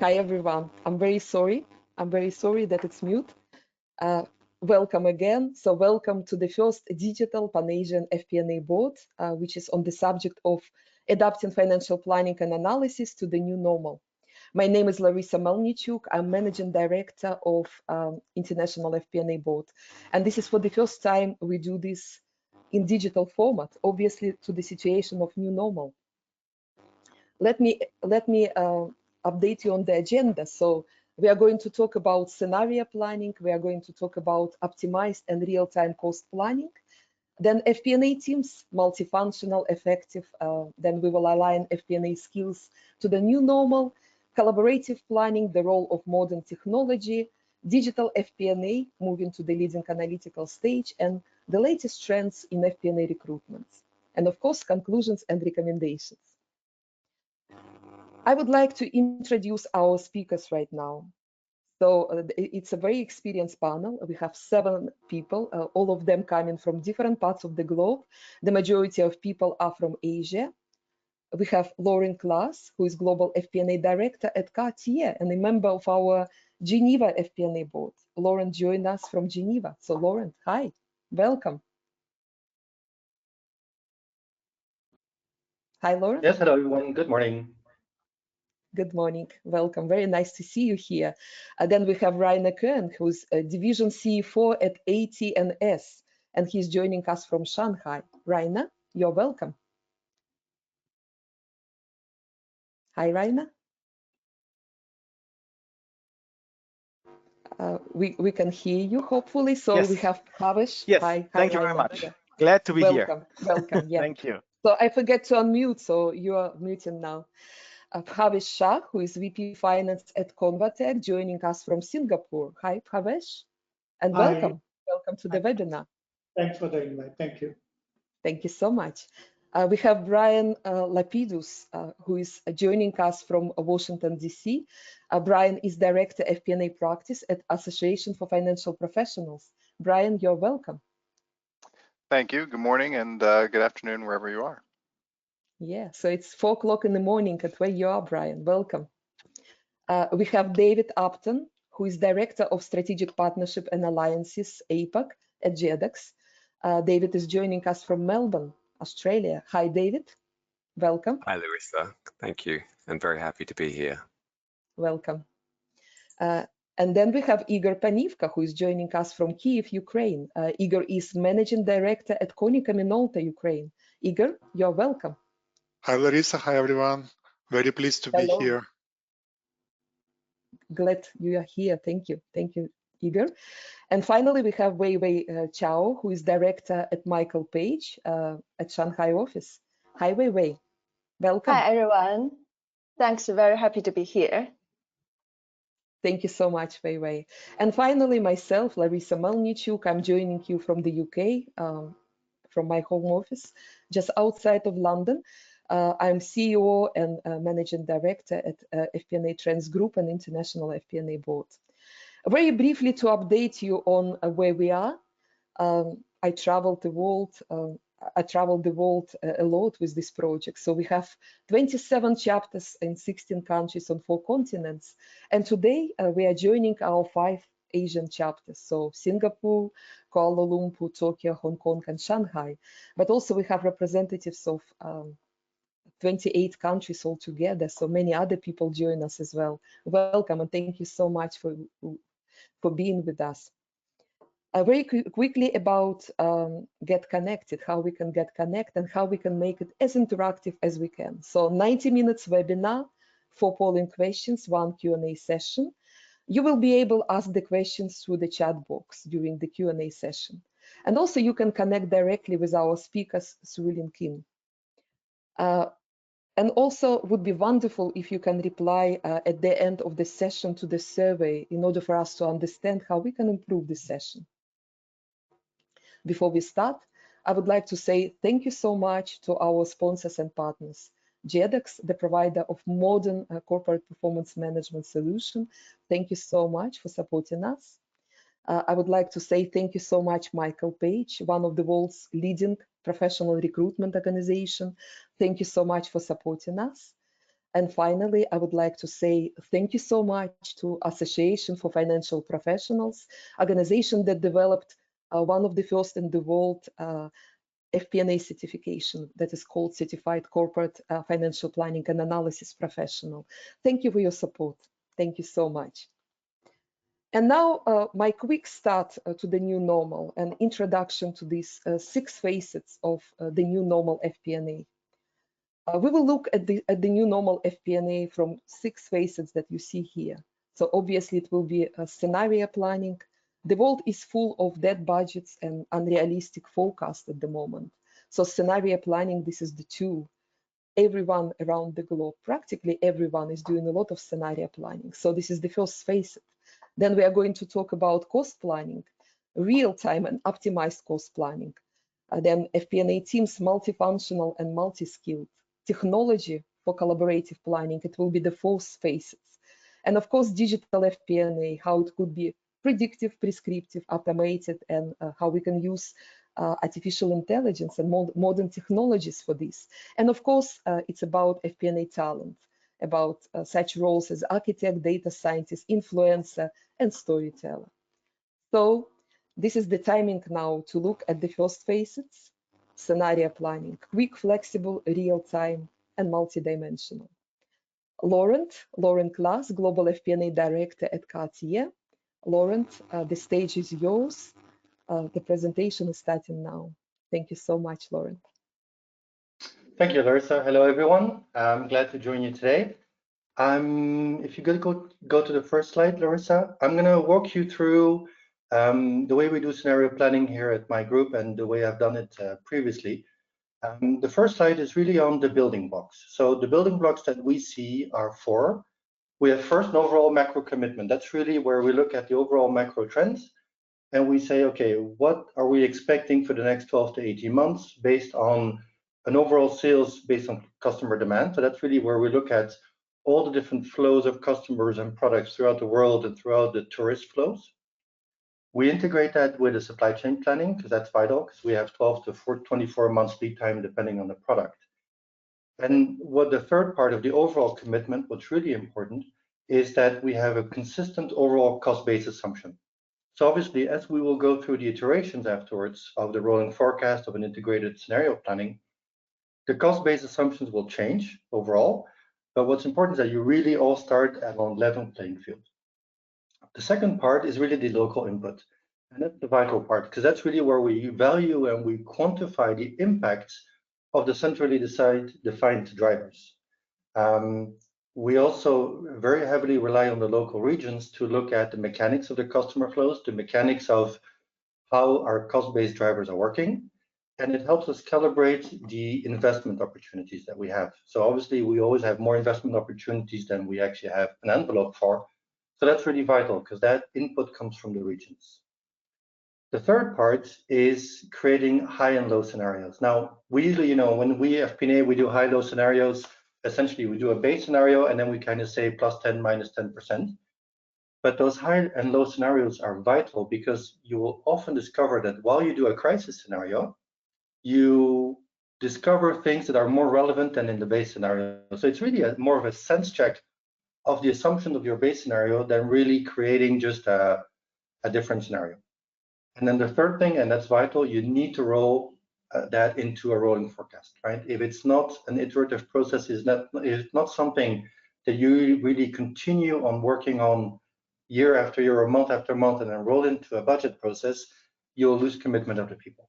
Hi everyone. I'm very sorry. I'm very sorry that it's mute. Welcome again. So welcome to the first Digital Pan-Asian FP&A Board, which is on the subject of adapting financial planning and analysis to the new normal. My name is Larissa Melnichuk. I'm Managing Director of International FP&A Board. And this is for the first time we do this in digital format, obviously to the situation of new normal. Let me update you on the agenda. So we are going to talk about scenario planning. We are going to talk about optimized and real-time cost planning. Then FP&A teams, multifunctional, effective. Then we will align FP&A skills to the new normal, collaborative planning, the role of modern technology, digital FP&A, moving to the leading analytical stage, and the latest trends in FP&A recruitment. And of course, conclusions and recommendations. I would like to introduce our speakers right now. So it's a very experienced panel. We have 7 people, all of them coming from different parts of the globe. The majority of people are from Asia. We have Lauren Klaas, who is Global FP&A Director at Cartier and a member of our Geneva FP&A Board. Lauren joined us from Geneva. So Lauren, hi, welcome. Hi, Lauren. Yes, hello everyone, good morning. Good morning, welcome. Very nice to see you here. Then we have Rainer Kern, who's a Division CFO at AT&S, and he's joining us from Shanghai. Rainer, you're welcome. Hi, Rainer. We can hear you, hopefully. So yes. We have Havesh. Yes, hi, thank you Rainer. very much. Glad to be here. Welcome, yeah. Thank you. So I forget to unmute, so you are muting now. Bhavesh Shah, who is VP Finance at ConvaTec, joining us from Singapore. Hi, Bhavesh, and welcome. Welcome to the webinar. Thanks for the invite. Thank you. Thank you so much. We have Brian Lapidus, who is joining us from Washington, D.C. Brian is Director FP&A Practice at Association for Financial Professionals. Brian, you're welcome. Thank you. Good morning and good afternoon, wherever you are. Yeah, so it's 4 o'clock in the morning at where you are, Brian. Welcome. We have David Upton, who is Director of Strategic Partnership and Alliances, APAC, at Jedox. David is joining us from Melbourne, Australia. Hi, David. Welcome. Hi, Larissa. Thank you. I'm very happy to be here. Welcome. And then we have Igor Panivka, who is joining us from Kyiv, Ukraine. Igor is Managing Director at Konica Minolta, Ukraine. Igor, you're welcome. Hi, Larissa. Hi, everyone. Very pleased to be here. Glad you are here. Thank you. Thank you, Igor. And finally, we have Wei Wei Chao, who is Director at Michael Page at Shanghai office. Hi, Wei Wei. Welcome. Hi, everyone. Thanks. Very happy to be here. Thank you so much, Wei Wei. And finally, myself, Larissa Melnichuk. I'm joining you from the UK, from my home office, just outside of London. I'm CEO and Managing Director at FP&A Trends Group and International FP&A Board. Very briefly to update you on where we are. I traveled the world a lot with this project. So we have 27 chapters in 16 countries on 4 continents. And today we are joining our 5 Asian chapters. So Singapore, Kuala Lumpur, Tokyo, Hong Kong, and Shanghai. But also we have representatives of 28 countries altogether. So many other people join us as well. Welcome and thank you so much for being with us. Very quickly about Get Connected, how we can get connected and how we can make it as interactive as we can. So 90 minutes webinar, 4 polling questions, 1 Q&A session. You will be able to ask the questions through the chat box during the Q&A session. And also you can connect directly with our speakers through LinkedIn. And also would be wonderful if you can reply at the end of the session to the survey in order for us to understand how we can improve this session. Before we start, I would like to say thank you so much to our sponsors and partners. Jedox, the provider of modern corporate performance management solution. Thank you so much for supporting us. I would like to say thank you so much, Michael Page, one of the world's leading professional recruitment organization. Thank you so much for supporting us. And finally, I would like to say thank you so much to Association for Financial Professionals, organization that developed one of the first in the world FP&A certification that is called Certified Corporate Financial Planning and Analysis Professional. Thank you for your support. Thank you so much. And now my quick start to the new normal, an introduction to these 6 facets of the new normal FP&A. We will look at the new normal FP&A from 6 facets that you see here. So obviously it will be a scenario planning. The world is full of dead budgets and unrealistic forecasts at the moment. So scenario planning, this is the tool. Everyone around the globe, practically everyone, is doing a lot of scenario planning. So this is the first facet. Then we are going to talk about cost planning, real-time and optimized cost planning. Then FP&A Teams, multifunctional and multi-skilled. Technology for collaborative planning, it will be the 4th facets. And of course, digital FP&A, how it could be predictive, prescriptive, automated, and how we can use artificial intelligence and modern technologies for this. And of course, it's about FP&A talent, about such roles as architect, data scientist, influencer, and storyteller. So this is the timing now to look at the first facets: scenario planning, quick, flexible, real-time, and multidimensional. Laurent Klaas, Global FP&A Director at Cartier. Laurent, the stage is yours. The presentation is starting now. Thank you so much, Laurent. Thank you, Larissa. Hello, everyone. I'm glad to join you today. If you go to the first slide, Larissa, I'm going to walk you through the way we do scenario planning here at my group and the way I've done it previously. The first slide is really on the building blocks. So the building blocks that we see are 4. We have first an overall macro commitment. That's really where we look at the overall macro trends and we say, okay, what are we expecting for the next 12 to 18 months based on an overall sales based on customer demand. So that's really where we look at all the different flows of customers and products throughout the world and throughout the tourist flows. We integrate that with a supply chain planning because that's vital, because we have 12 to 24 months lead time depending on the product. And what the third part of the overall commitment, what's really important, is that we have a consistent overall cost base assumption. So obviously, as we will go through the iterations afterwards of the rolling forecast of an integrated scenario planning, the cost base assumptions will change overall. But what's important is that you really all start at on level playing field. The second part is really the local input. And that's the vital part, because that's really where we value and we quantify the impacts of the centrally defined drivers. We also very heavily rely on the local regions to look at the mechanics of the customer flows, the mechanics of how our cost-based drivers are working. And it helps us calibrate the investment opportunities that we have. So obviously, we always have more investment opportunities than we actually have an envelope for. So that's really vital because that input comes from the regions. The third part is creating high and low scenarios. Now, we usually, when we FP&A, we do high-low scenarios. Essentially, we do a base scenario and then we kind of say +10, -10%. But those high and low scenarios are vital because you will often discover that while you do a crisis scenario, you discover things that are more relevant than in the base scenario. So it's really more of a sense check of the assumption of your base scenario than really creating just a different scenario. And then the third thing, and that's vital, you need to roll that into a rolling forecast, right? If it's not an iterative process, it's not something that you really continue on working on year after year or month after month and then roll into a budget process, you'll lose commitment of the people.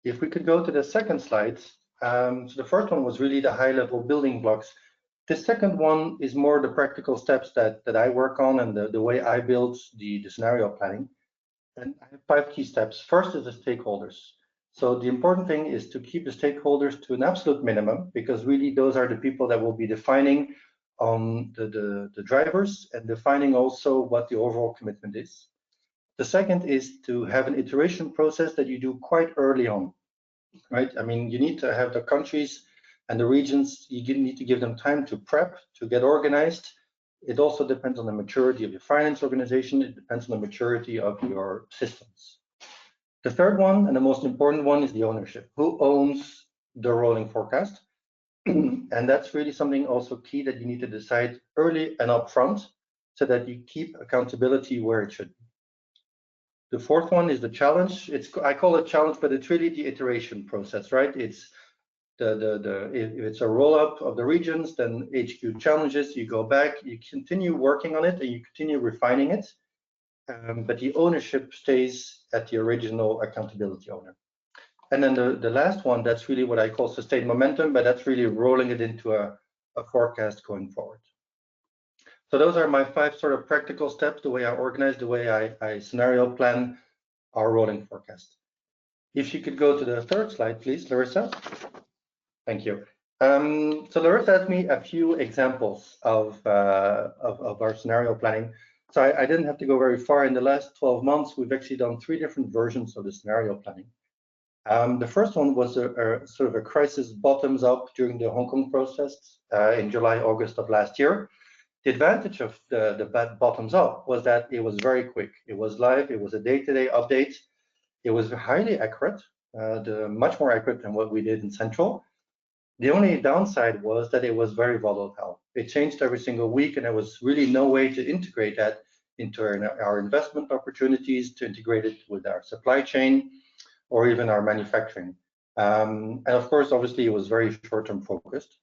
If we could go to the second slide. So the first one was really the high-level building blocks. The second one is more the practical steps that I work on and the way I build the scenario planning. And I have 5 key steps. First is the stakeholders. So the important thing is to keep the stakeholders to an absolute minimum, because really those are the people that will be defining the drivers and defining also what the overall commitment is. The second is to have an iteration process that you do quite early on, right? I mean, you need to have the countries and the regions, you need to give them time to prep, to get organized. It also depends on the maturity of your finance organization. It depends on the maturity of your systems. The third one, and the most important one, is the ownership. Who owns the rolling forecast? And that's really something also key that you need to decide early and upfront so that you keep accountability where it should be. The fourth one is the challenge. I call it challenge, but it's really the iteration process, right? It's if it's a roll-up of the regions, then HQ challenges, you go back, you continue working on it, and you continue refining it. But the ownership stays at the original accountability owner. And then the last one, that's really what I call sustained momentum, but that's really rolling it into a forecast going forward. So those are my 5 sort of practical steps, the way I organize, the way I scenario plan our rolling forecast. If you could go to the 3rd slide, please, Larissa. Thank you. So Larissa asked me a few examples of our scenario planning. So I didn't have to go very far. In the last 12 months, we've actually done 3 different versions of the scenario planning. The first one was a sort of a crisis bottoms up during the Hong Kong protests in July, August of last year. The advantage of the bottoms up was that it was very quick. It was live. It was a day-to-day update. It was highly accurate, much more accurate than what we did in Central. The only downside was that it was very volatile. It changed every single week, and there was really no way to integrate that into our investment opportunities, to integrate it with our supply chain, or even our manufacturing. And of course, obviously, it was very short-term focused.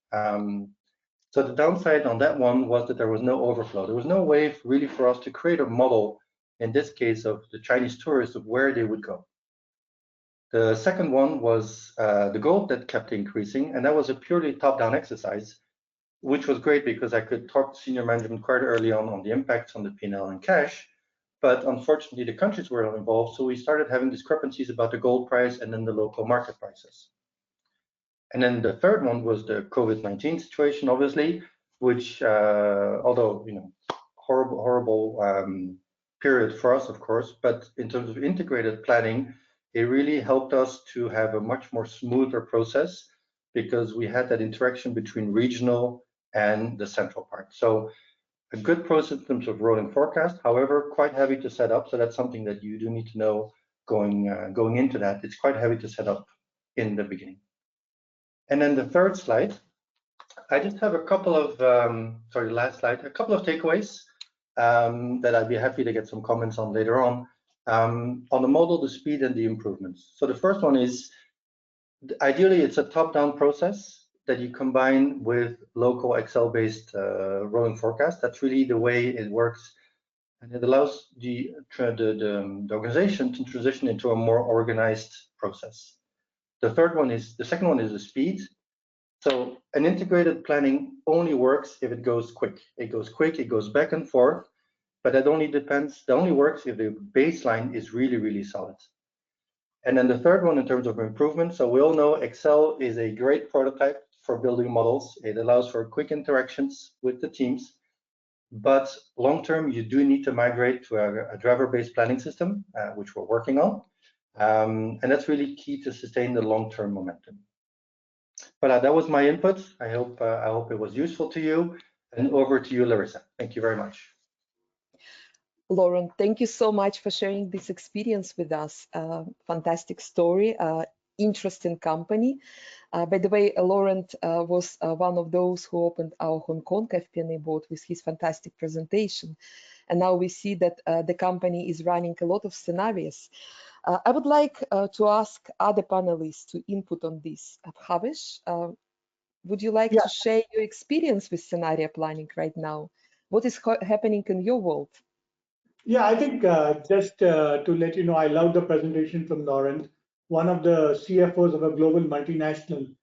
So the downside on that one was that there was no overflow. There was no way really for us to create a model, in this case of the Chinese tourists, of where they would go. The second one was the gold that kept increasing, and that was a purely top-down exercise, which was great because I could talk to senior management quite early on the impacts on the P&L and cash. But unfortunately, the countries were involved, so we started having discrepancies about the gold price and then the local market prices. And then the third one was the COVID-19 situation, obviously, which, although horrible period for us, of course, but in terms of integrated planning, it really helped us to have a much more smoother process because we had that interaction between regional and the central part. So a good process in terms of rolling forecast, however, quite heavy to set up. So that's something that you do need to know going into that. It's quite heavy to set up in the beginning. And then the third slide, I just have a couple of, sorry, last slide, a couple of takeaways that I'd be happy to get some comments on later on the model, the speed, and the improvements. So the first one is, ideally, it's a top-down process that you combine with local Excel-based rolling forecast. That's really the way it works, and it allows the organization to transition into a more organized process. The second one is the speed. So an integrated planning only works if it goes quick. It goes quick, it goes back and forth, but that only works if the baseline is really, really solid. And then the third one in terms of improvement, so we all know Excel is a great prototype for building models. It allows for quick interactions with the teams, but long-term, you do need to migrate to a driver-based planning system, which we're working on. And that's really key to sustain the long-term momentum. But that was my input. I hope it was useful to you. And over to you, Larissa. Thank you very much. Laurent, thank you so much for sharing this experience with us. Fantastic story, interesting company. By the way, Laurent was one of those who opened our Hong Kong FP&A board with his fantastic presentation. And now we see that the company is running a lot of scenarios. I would like to ask other panelists to input on this. Bhavesh, would you like to share your experience with scenario planning right now? What is happening in your world? Yeah, I think just to let you know, I love the presentation from Laurent. One of the CFOs of a global multinational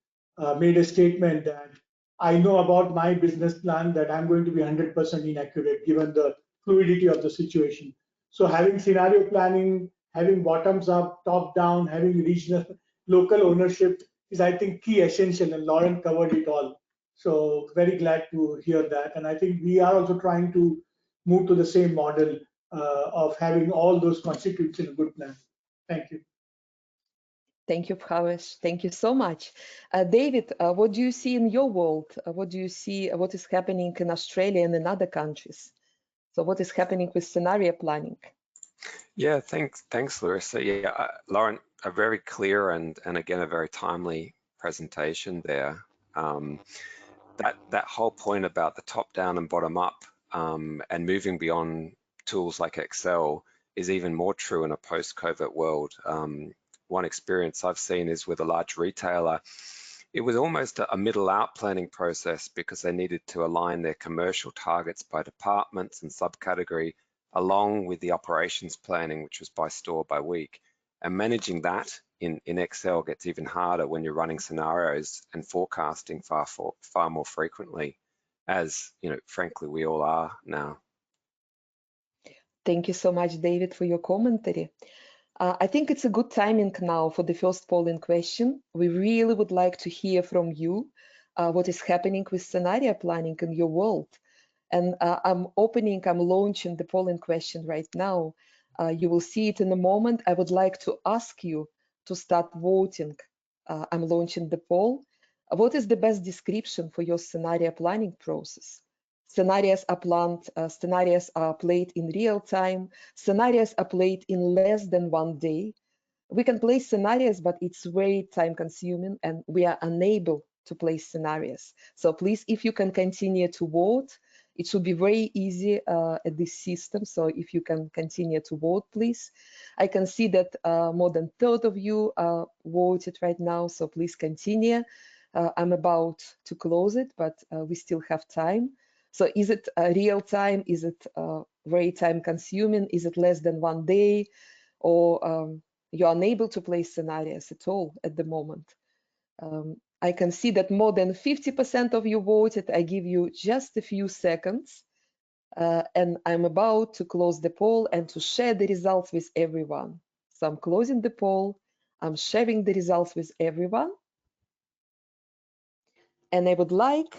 made a statement that I know about my business plan that I'm going to be 100% inaccurate given the fluidity of the situation. So having scenario planning, having bottoms up, top down, having regional, local ownership is, I think, key essential, and Laurent covered it all. So very glad to hear that. And I think we are also trying to move to the same model of having all those constitutes in a good plan. Thank you. Thank you, Bhavesh. Thank you so much. David, what do you see in your world? What do you see, what is happening in Australia and in other countries? So what is happening with scenario planning? Yeah, thanks, Larissa. Yeah, Laurent, a very clear and again, a very timely presentation there. That whole point about the top down and bottom up and moving beyond tools like Excel is even more true in a post-COVID world. One experience I've seen is with a large retailer. It was almost a middle out planning process because they needed to align their commercial targets by departments and subcategory along with the operations planning, which was by store by week. And managing that in Excel gets even harder when you're running scenarios and forecasting far more frequently, as frankly we all are now. Thank you so much, David, for your commentary. I think it's a good timing now for the first polling question. We really would like to hear from you what is happening with scenario planning in your world. And I'm launching the polling question right now. You will see it in a moment. I would like to ask you to start voting. I'm launching the poll. What is the best description for your scenario planning process? Scenarios are played in real time. Scenarios are played in less than 1 day. We can play scenarios, but it's very time consuming and we are unable to play scenarios. So please, if you can continue to vote, it should be very easy at this system. So if you can continue to vote, please. I can see that more than a third of you voted right now, so please continue. I'm about to close it, but we still have time. So is it real time? Is it very time consuming? Is it less than 1 day? Or you're unable to play scenarios at all at the moment? I can see that more than 50% of you voted. I give you just a few seconds and I'm about to close the poll and to share the results with everyone. So I'm closing the poll. I'm sharing the results with everyone. And I would like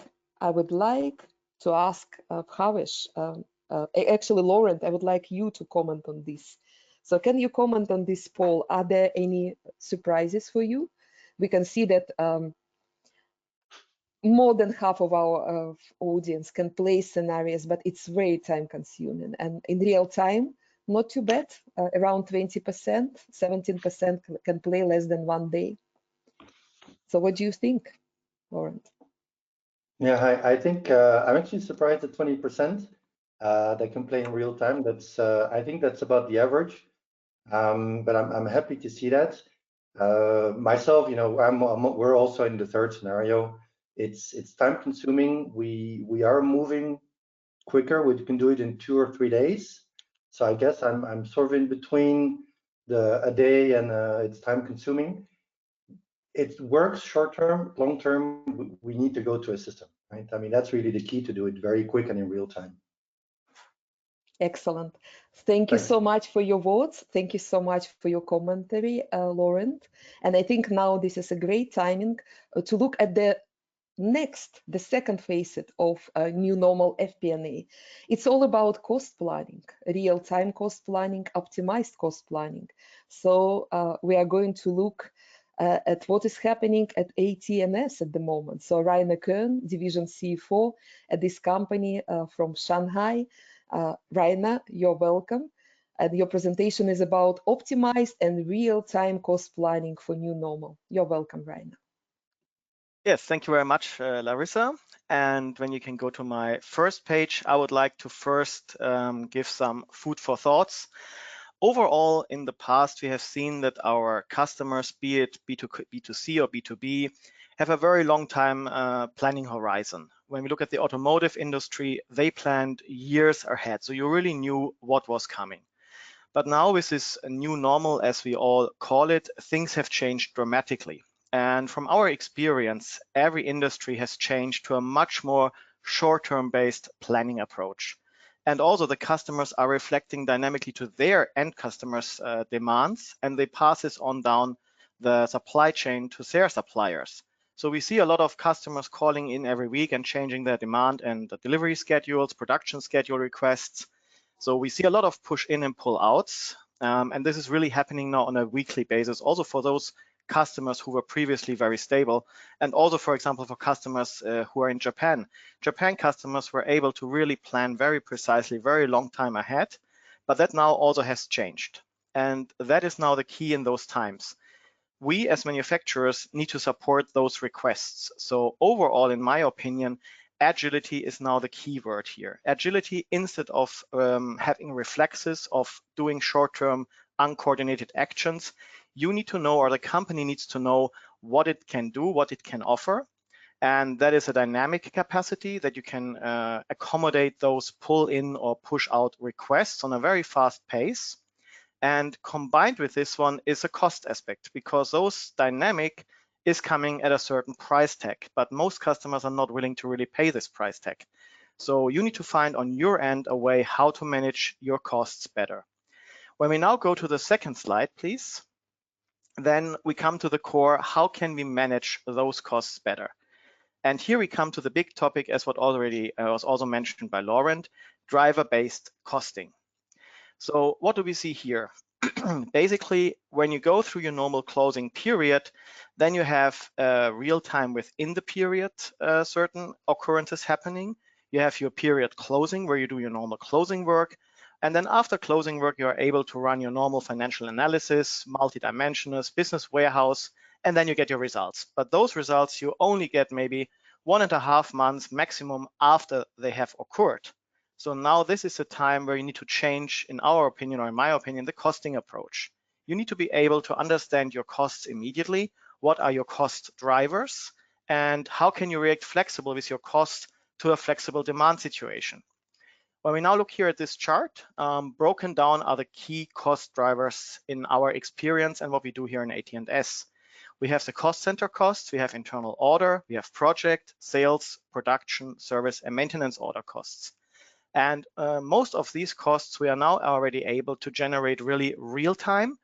to ask Bhavesh, actually, Laurent, I would like you to comment on this. So can you comment on this poll? Are there any surprises for you? We can see that more than half of our audience can play scenarios, but it's very time consuming. And in real time, not too bad, around 20%, 17% can play less than 1 day. So what do you think, Laurent? Yeah, I think I'm actually surprised at 20% that can play in real time. That's I think that's about the average, but I'm happy to see that. Myself, we're also in the third scenario. It's time consuming. We are moving quicker. We can do it in 2 or 3 days. So I guess I'm sort of in between a day and it's time consuming. It works short term. Long term, we need to go to a system, right? I mean, that's really the key, to do it very quick and in real time. Excellent. Thank you so much for your votes. Thank you so much for your commentary, Laurent. And I think now this is a great timing to look at the second facet of new normal FP&A. It's all about cost planning, real-time cost planning, optimized cost planning. So we are going to look at what is happening at AT&S at the moment. So Rainer Kern, Division CFO at this company from Shanghai. Rainer, you're welcome. And your presentation is about optimized and real-time cost planning for new normal. You're welcome, Rainer. Yes, thank you very much, Larissa. And when you can go to my first page, I would like to first give some food for thoughts. Overall, in the past, we have seen that our customers, be it B2C or B2B, have a very long time planning horizon. When we look at the automotive industry, they planned years ahead. So you really knew what was coming. But now with this new normal, as we all call it, things have changed dramatically. And from our experience, every industry has changed to a much more short-term based planning approach. And also the customers are reflecting dynamically to their end customers' demands, and they pass this on down the supply chain to their suppliers. So we see a lot of customers calling in every week and changing their demand and the delivery schedules, production schedule requests. So we see a lot of push in and pull outs. And this is really happening now on a weekly basis, also for those customers who were previously very stable, and also, for example, for customers who are in Japan. Japan customers were able to really plan very precisely, very long time ahead, but that now also has changed. And that is now the key in those times. we as manufacturers need to support those requests. So overall, in my opinion, agility is now the key word here. Agility, instead of having reflexes of doing short-term uncoordinated actions, you need to know, or the company needs to know, what it can do, what it can offer. And that is a dynamic capacity that you can accommodate those pull in or push out requests on a very fast pace. And combined with this one is a cost aspect, because those dynamic is coming at a certain price tag, but most customers are not willing to really pay this price tag. So you need to find on your end a way how to manage your costs better. When we now go to the second slide, please, then we come to the core, how can we manage those costs better? And here we come to the big topic, as what already was also mentioned by Laurent, driver-based costing. So what do we see here? Basically, when you go through your normal closing period, then you have real time within the period, certain occurrences happening. You have your period closing where you do your normal closing work. And then after closing work, you are able to run your normal financial analysis, multidimensional, business warehouse, and then you get your results. But those results you only get maybe 1.5 months maximum after they have occurred. So now this is a time where you need to change, in our opinion, or in my opinion, the costing approach. You need to be able to understand your costs immediately. What are your cost drivers? And how can you react flexible with your costs to a flexible demand situation? When we now look here at this chart, broken down are the key cost drivers in our experience and what we do here in AT&S. We have the cost center costs, we have internal order, we have project, sales, production, service, and maintenance order costs. And most of these costs we are now already able to generate really real time.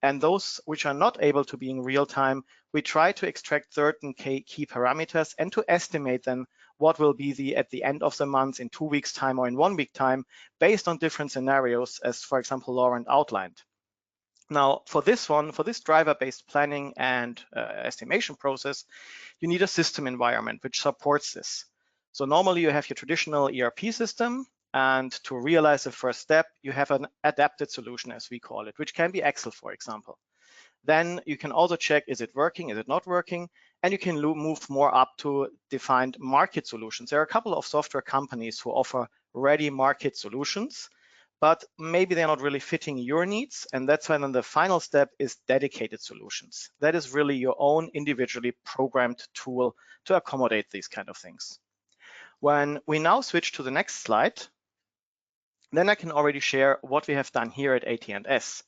And those which are not able to be in real time, we try to extract certain key parameters and to estimate then what will be at the end of the month in 2 weeks time or in 1 week time, based on different scenarios, as for example, Laurent outlined. Now, for this driver-based planning and estimation process, you need a system environment which supports this. So normally you have your traditional ERP system, and to realize the first step, you have an adapted solution, as we call it, which can be Excel, for example. Then you can also check, is it working, is it not working? And you can move more up to defined market solutions. There are a couple of software companies who offer ready market solutions, but maybe they're not really fitting your needs. And that's when then the final step is dedicated solutions. That is really your own individually programmed tool to accommodate these kind of things. When we now switch to the next slide, then I can already share what we have done here at AT&S.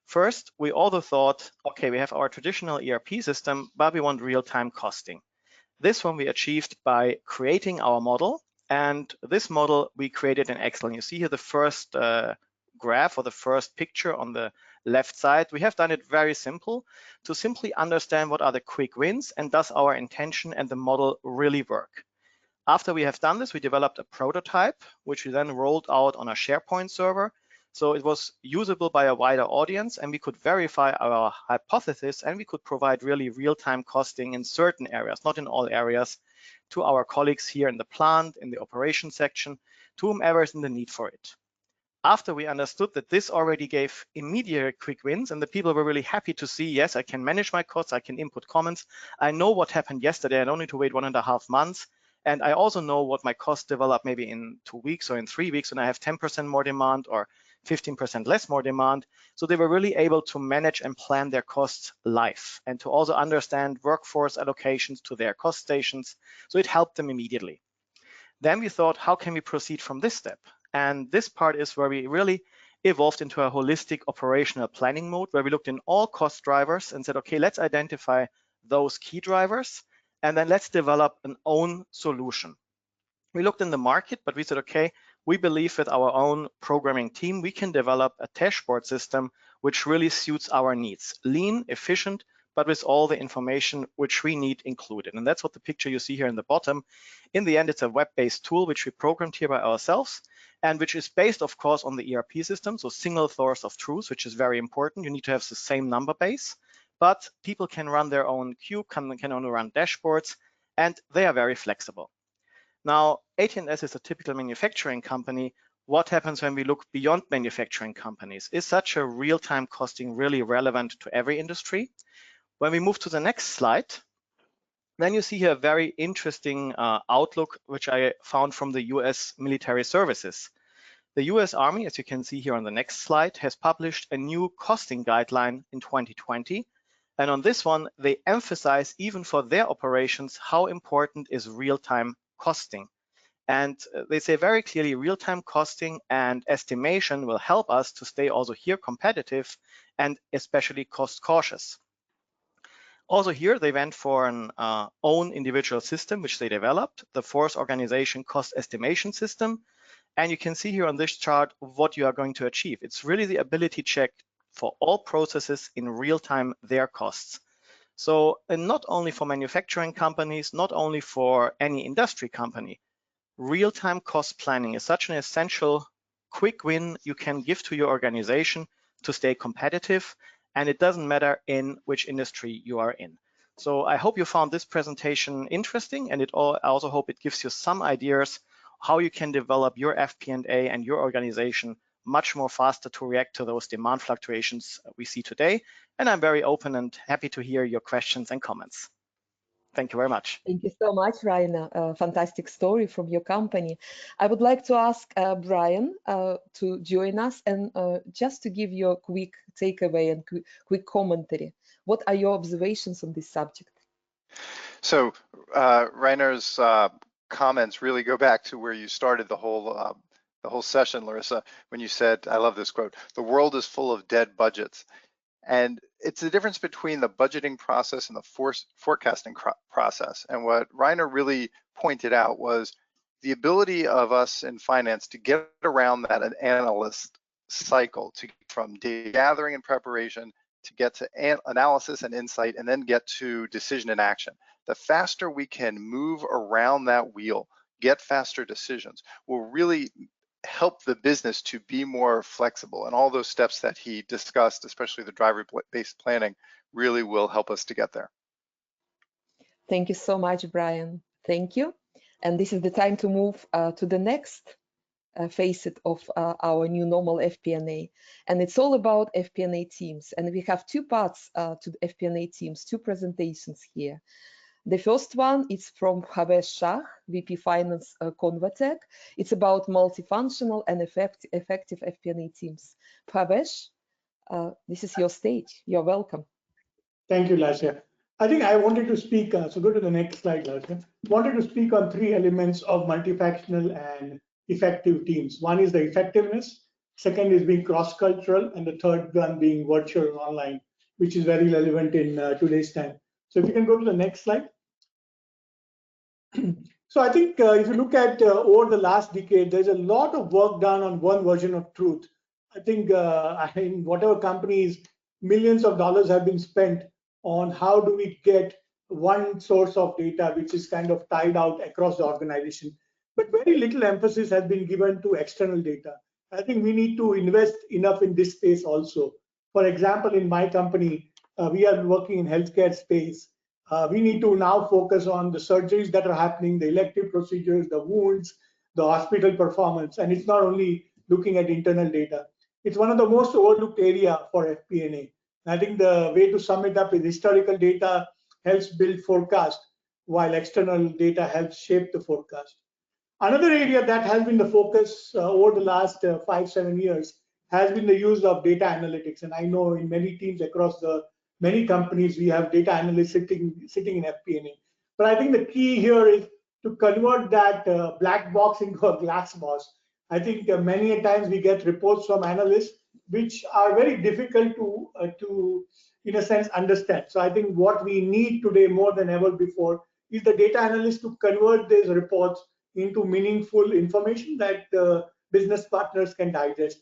First, we also thought, okay, we have our traditional ERP system, but we want real-time costing. This one we achieved by creating our model, and this model we created in Excel. And you see here the first graph or the first picture on the left side. We have done it very simple to simply understand what are the quick wins and does our intention and the model really work. After we have done this, we developed a prototype, which we then rolled out on a SharePoint server. So it was usable by a wider audience, and we could verify our hypothesis, and we could provide really real-time costing in certain areas, not in all areas, to our colleagues here in the plant, in the operation section, to whomever is in the need for it. After we understood that this already gave immediate quick wins, and the people were really happy to see, yes, I can manage my costs, I can input comments, I know what happened yesterday, I don't need to wait 1.5 months. And I also know what my costs develop maybe in 2 weeks or in 3 weeks when I have 10% more demand or 15% less more demand. So they were really able to manage and plan their costs live and to also understand workforce allocations to their cost stations. So it helped them immediately. Then we thought, how can we proceed from this step? And this part is where we really evolved into a holistic operational planning mode, where we looked in all cost drivers and said, okay, let's identify those key drivers. And then let's develop an own solution. We looked in the market, but we said, okay, we believe with our own programming team, we can develop a dashboard system which really suits our needs. Lean, efficient, but with all the information which we need included. And that's what the picture you see here in the bottom. In the end, it's a web-based tool which we programmed here by ourselves and which is based, of course, on the ERP system. So single source of truth, which is very important. You need to have the same number base. But people can run their own cube, can only run dashboards, and they are very flexible. Now, AT&S is a typical manufacturing company. What happens when we look beyond manufacturing companies? Is such a real-time costing really relevant to every industry? When we move to the next slide, then you see here a very interesting outlook, which I found from the US military services. The US Army, as you can see here on the next slide, has published a new costing guideline in 2020. And on this one, they emphasize even for their operations how important is real-time costing. And they say very clearly real-time costing and estimation will help us to stay also here competitive and especially cost cautious. Also here, they went for an own individual system, which they developed, the Force Organization Cost Estimation System. And you can see here on this chart what you are going to achieve. It's really the ability check for all processes in real time, their costs. So not only for manufacturing companies, not only for any industry company, real-time cost planning is such an essential quick win you can give to your organization to stay competitive. And it doesn't matter in which industry you are in. So I hope you found this presentation interesting, and I also hope it gives you some ideas how you can develop your FP&A and your organization much more faster to react to those demand fluctuations we see today. And I'm very open and happy to hear your questions and comments. Thank you very much. Thank you so much, Rainer. Fantastic story from your company. I would like to ask Brian to join us and just to give you a quick takeaway and quick commentary. What are your observations on this subject? So Rainer's comments really go back to where you started the whole session, Larissa, when you said, I love this quote, "The world is full of dead budgets." And it's the difference between the budgeting process and the forecasting process. And what Rainer really pointed out was the ability of us in finance to get around that analyst cycle, to get from data gathering and preparation, to get to analysis and insight, and then get to decision and action. The faster we can move around that wheel, get faster decisions, will really help the business to be more flexible. And all those steps that he discussed, especially the driver-based planning, really will help us to get there. Thank you so much, Brian. Thank you. And this is the time to move to the next facet of our new normal FP&A. And it's all about FP&A Teams. And we have two parts to the FP&A Teams, two presentations here. The first one is from Bhavesh Shah, VP Finance, ConvaTec. It's about multifunctional and effective FP&A teams. Bhavesh, this is your stage. You're welcome. Thank you, Lasha. I think I wanted to speak, so go to the next slide, Lasha. Wanted to speak on three elements of multifunctional and effective teams. One is the effectiveness, second is being cross-cultural, and the third one being virtual and online, which is very relevant in today's time. So if you can go to the next slide. So I think if you look at over the last decade, there's a lot of work done on one version of truth. I think in whatever companies, millions of dollars have been spent on how do we get one source of data which is kind of tied out across the organization. But very little emphasis has been given to external data. I think we need to invest enough in this space also. For example, in my company, we are working in healthcare space. We need to now focus on the surgeries that are happening, the elective procedures, the wounds, the hospital performance. And it's not only looking at internal data. It's one of the most overlooked area for FP&A. I think the way to sum it up is historical data helps build forecast, while external data helps shape the forecast. Another area that has been the focus over the last 5-7 years has been the use of data analytics. And I know in many teams across the many companies, we have data analysts sitting in FP&A. But I think the key here is to convert that black box into a glass box. I think many a times we get reports from analysts which are very difficult to in a sense, understand. So I think what we need today more than ever before is the data analyst to convert these reports into meaningful information that business partners can digest.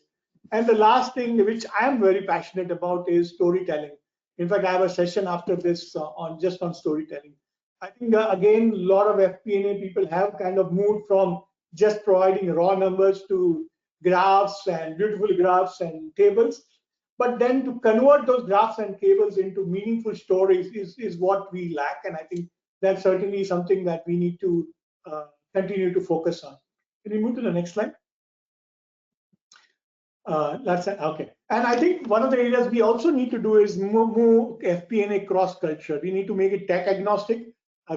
And the last thing which I am very passionate about is storytelling. In fact, I have a session after this on storytelling. I think again, a lot of FP&A people have kind of moved from just providing raw numbers to graphs and beautiful graphs and tables, but then to convert those graphs and tables into meaningful stories is what we lack, and I think that's certainly something that we need to continue to focus on. Can we move to the next slide? That's okay. And I think one of the areas we also need to do is move FP&A cross culture. We need to make it tech agnostic.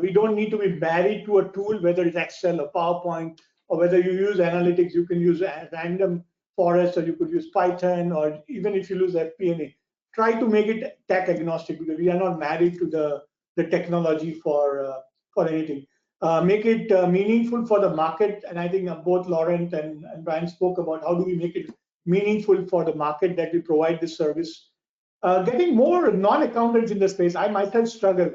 We don't need to be married to a tool, whether it's Excel or PowerPoint, or whether you use analytics, you can use a random forest, or you could use Python, or even if you use FP&A, try to make it tech agnostic, because we are not married to the technology for anything. Make it meaningful for the market, and I think both Laurent and Brian spoke about how do we make it meaningful for the market that we provide this service. Getting more non-accountants in the space, I myself struggle.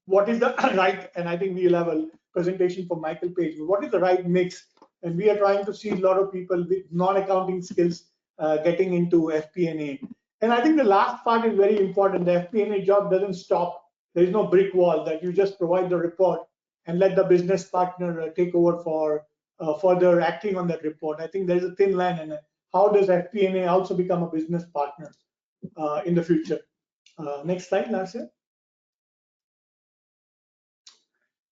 What is the right, and I think we'll have a presentation from Michael Page, what is the right mix? And we are trying to see a lot of people with non-accounting skills getting into FP&A. And I think the last part is very important. The FP&A job doesn't stop. There is no brick wall that you just provide the report and let the business partner take over for further acting on that report. I think there's a thin line, and how does FP&A also become a business partner in the future? Next slide, Larsia.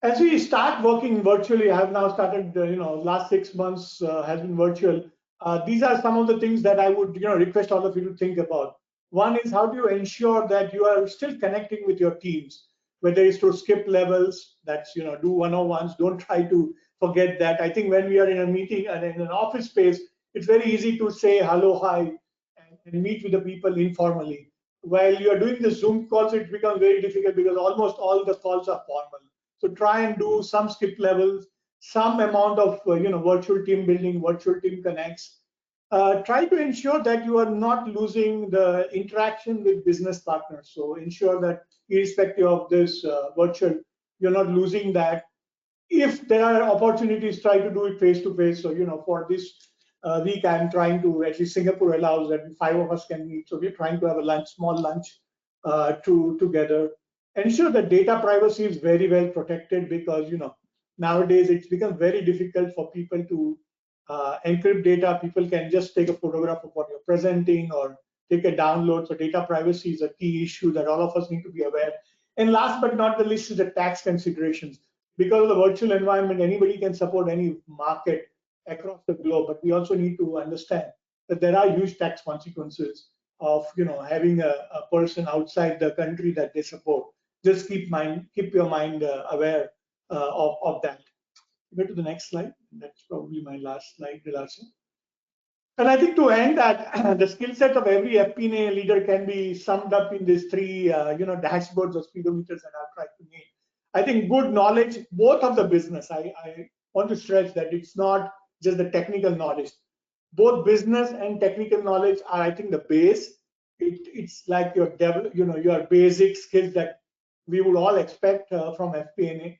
As we start working virtually, I have now started, last 6 months has been virtual. These are some of the things that I would, request all of you to think about. One is, how do you ensure that you are still connecting with your teams, whether it's to skip levels, that's, do one-on-ones, don't try to forget that. I think when we are in a meeting and in an office space, it's very easy to say hello, hi, and meet with the people informally. While you are doing the Zoom calls, it becomes very difficult because almost all the calls are formal. So try and do some skip levels, some amount of virtual team building, virtual team connects. Try to ensure that you are not losing the interaction with business partners. So ensure that irrespective of this virtual, you're not losing that. If there are opportunities, try to do it face to face. So for this week, I'm trying to, at least Singapore allows that 5 of us can meet. So we're trying to have a small lunch together. Ensure that data privacy is very well protected, because nowadays it's become very difficult for people to encrypt data. People can just take a photograph of what you're presenting or take a download. So data privacy is a key issue that all of us need to be aware. And last but not the least is the tax considerations. Because of the virtual environment, anybody can support any market across the globe, but we also need to understand that there are huge tax consequences of having a person outside the country that they support. Just keep your mind aware of that. Go to the next slide. That's probably my last slide, Larsen. And I think to end that, the skill set of every FP&A leader can be summed up in these 3, dashboards or speedometers that I've tried to make. I think good knowledge, both of the business. I want to stress that it's not just the technical knowledge. Both business and technical knowledge are, I think, the base. It's like your basic skills that we would all expect from FP&A.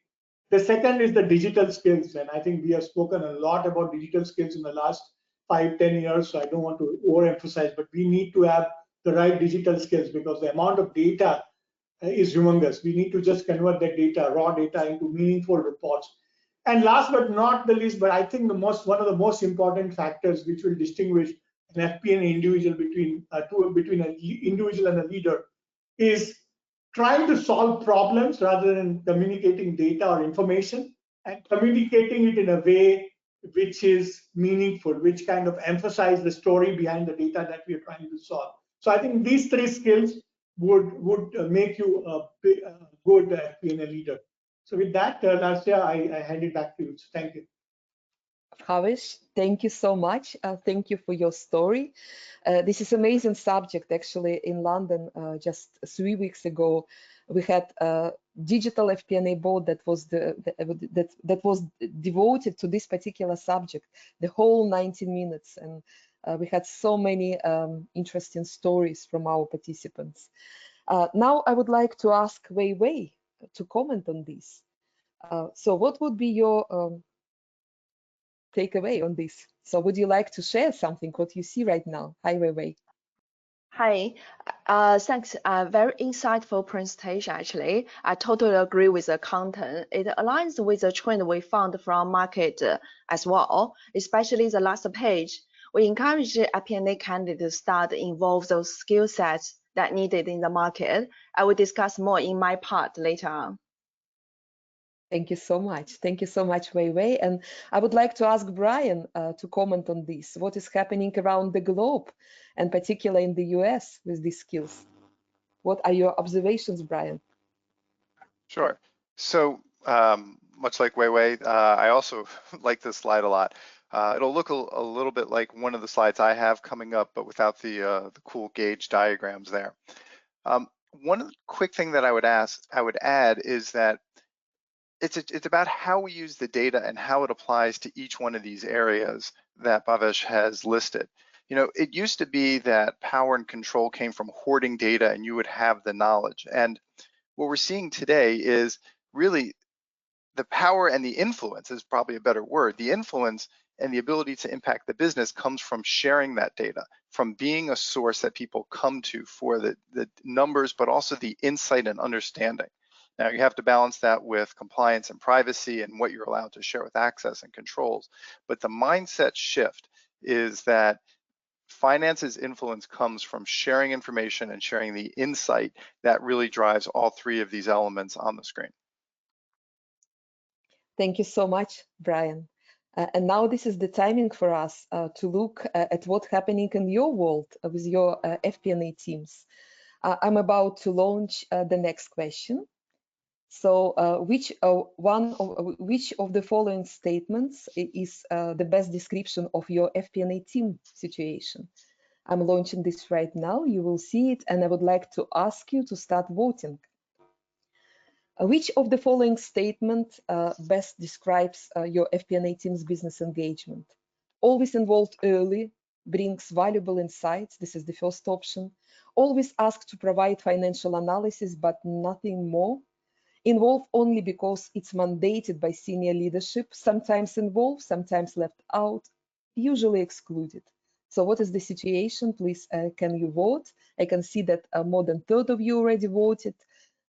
The second is the digital skills, and I think we have spoken a lot about digital skills in the last 5-10 years, so I don't want to overemphasize, but we need to have the right digital skills, because the amount of data is humongous. We need to just convert that data, raw data, into meaningful reports. And last but not the least, but I think one of the most important factors which will distinguish an FP&A individual between an individual and a leader is trying to solve problems rather than communicating data or information, and communicating it in a way which is meaningful, which kind of emphasize the story behind the data that we are trying to solve. So I think these 3 skills would make you a good FP&A leader. So with that, Larsia, I hand it back to you. So thank you. Havish, thank you so much. Thank you for your story. This is amazing subject. Actually, in London, just 3 weeks ago, we had a digital FP&A board that was that was devoted to this particular subject, the whole 90 minutes, and we had so many interesting stories from our participants. Now, I would like to ask Wei Wei to comment on this. So, what would be your takeaway on this? So would you like to share something, what you see right now? Hi, Wei Wei. Hi, thanks. Very insightful presentation, actually. I totally agree with the content. It aligns with the trend we found from market as well, especially the last page. We encourage FP&A candidates to start involve those skill sets that needed in the market. I will discuss more in my part later on. Thank you so much. Thank you so much, Wei Wei. And I would like to ask Brian to comment on this. What is happening around the globe, and particularly in the US with these skills? What are your observations, Brian? Sure. So much like Wei Wei, I also like this slide a lot. It'll look a little bit like one of the slides I have coming up, but without the cool gauge diagrams there. One quick thing that I would add is that it's about how we use the data and how it applies to each one of these areas that Bhavesh has listed. You know, it used to be that power and control came from hoarding data and you would have the knowledge. And what we're seeing today is really the power and the influence is probably a better word. The influence and the ability to impact the business comes from sharing that data, from being a source that people come to for the numbers, but also the insight and understanding. Now you have to balance that with compliance and privacy and what you're allowed to share with access and controls. But the mindset shift is that finance's influence comes from sharing information and sharing the insight that really drives all three of these elements on the screen. Thank you so much, Brian. And now this is the timing for us to look at what's happening in your world with your FP&A teams. I'm about to launch the next question. So which of the following statements is the best description of your FP&A team situation? I'm launching this right now. You will see it, and I would like to ask you to start voting. Which of the following statement best describes your FP&A team's business engagement? Always involved early, brings valuable insights. This is the first option. Always ask to provide financial analysis, but nothing more. Involved only because it's mandated by senior leadership, sometimes involved, sometimes left out, usually excluded. So what is the situation? Please, can you vote? I can see that more than a third of you already voted.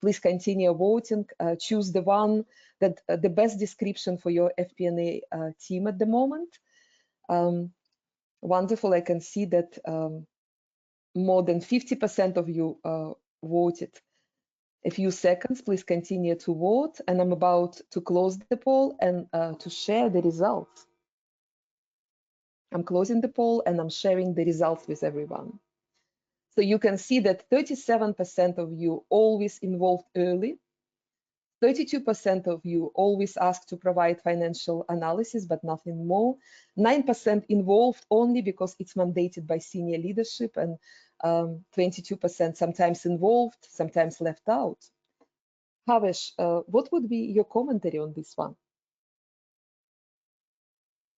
Please continue voting. Choose the one that the best description for your FP&A team at the moment. Wonderful. I can see that more than 50% of you voted. A few seconds, please continue to vote, and I'm about to close the poll and to share the results. I'm closing the poll and I'm sharing the results with everyone. So you can see that 37% of you always involved early, 32% of you always ask to provide financial analysis, but nothing more, 9% involved only because it's mandated by senior leadership, and 22% sometimes involved, sometimes left out. Bhavesh, what would be your commentary on this one?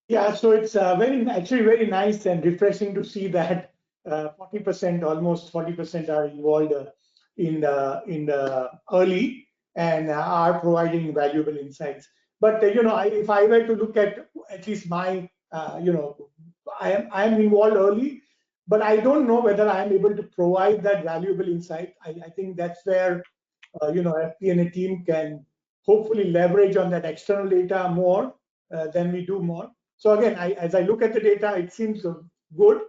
Yeah, so it's actually very nice and refreshing to see that 40%, almost 40% are involved in the early and are providing valuable insights. But you know, if I were to look at least my, you know, I am involved early, but I don't know whether I am able to provide that valuable insight. I think that's where you know, FP&A team can hopefully leverage on that external data more than we do more. So again, as I look at the data, it seems good,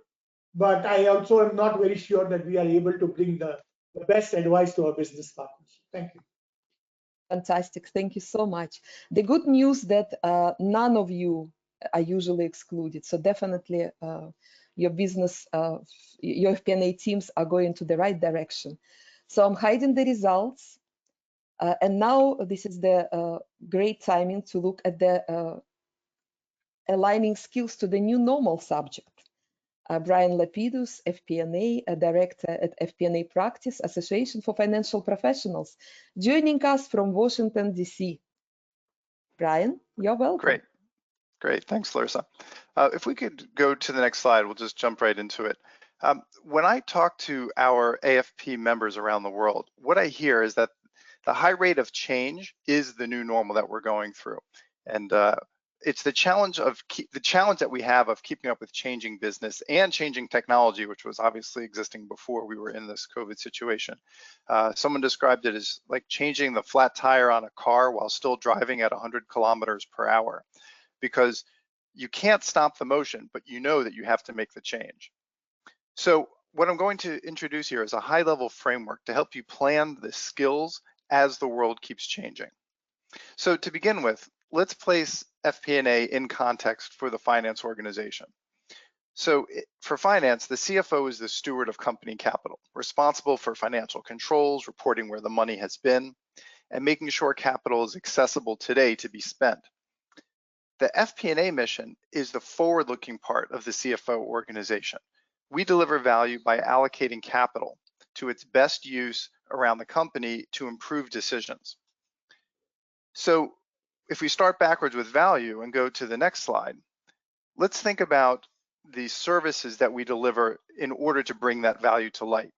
but I also am not very sure that we are able to bring the best advice to our business partners. Thank you. Fantastic. Thank you so much. The good news that none of you are usually excluded. So definitely your business, your FP&A teams are going to the right direction. So I'm hiding the results. And now this is the great timing to look at the aligning skills to the new normal subject. Brian Lapidus, FP&A Director at FP&A Practice Association for Financial Professionals, joining us from Washington, D.C. Brian, you're welcome. Great. Thanks, Larissa. If we could go to the next slide, we'll just jump right into it. When I talk to our AFP members around the world, what I hear is that the high rate of change is the new normal that we're going through. And it's the challenge that we have of keeping up with changing business and changing technology, which was obviously existing before we were in this COVID situation. Someone described it as like changing the flat tire on a car while still driving at 100 kilometers per hour, because you can't stop the motion, but you know that you have to make the change. So what I'm going to introduce here is a high-level framework to help you plan the skills as the world keeps changing. So to begin with, let's place FP&A in context for the finance organization. So for finance, the CFO is the steward of company capital, responsible for financial controls, reporting where the money has been, and making sure capital is accessible today to be spent. The FP&A mission is the forward-looking part of the CFO organization. We deliver value by allocating capital to its best use around the company to improve decisions. So if we start backwards with value and go to the next slide, let's think about the services that we deliver in order to bring that value to light.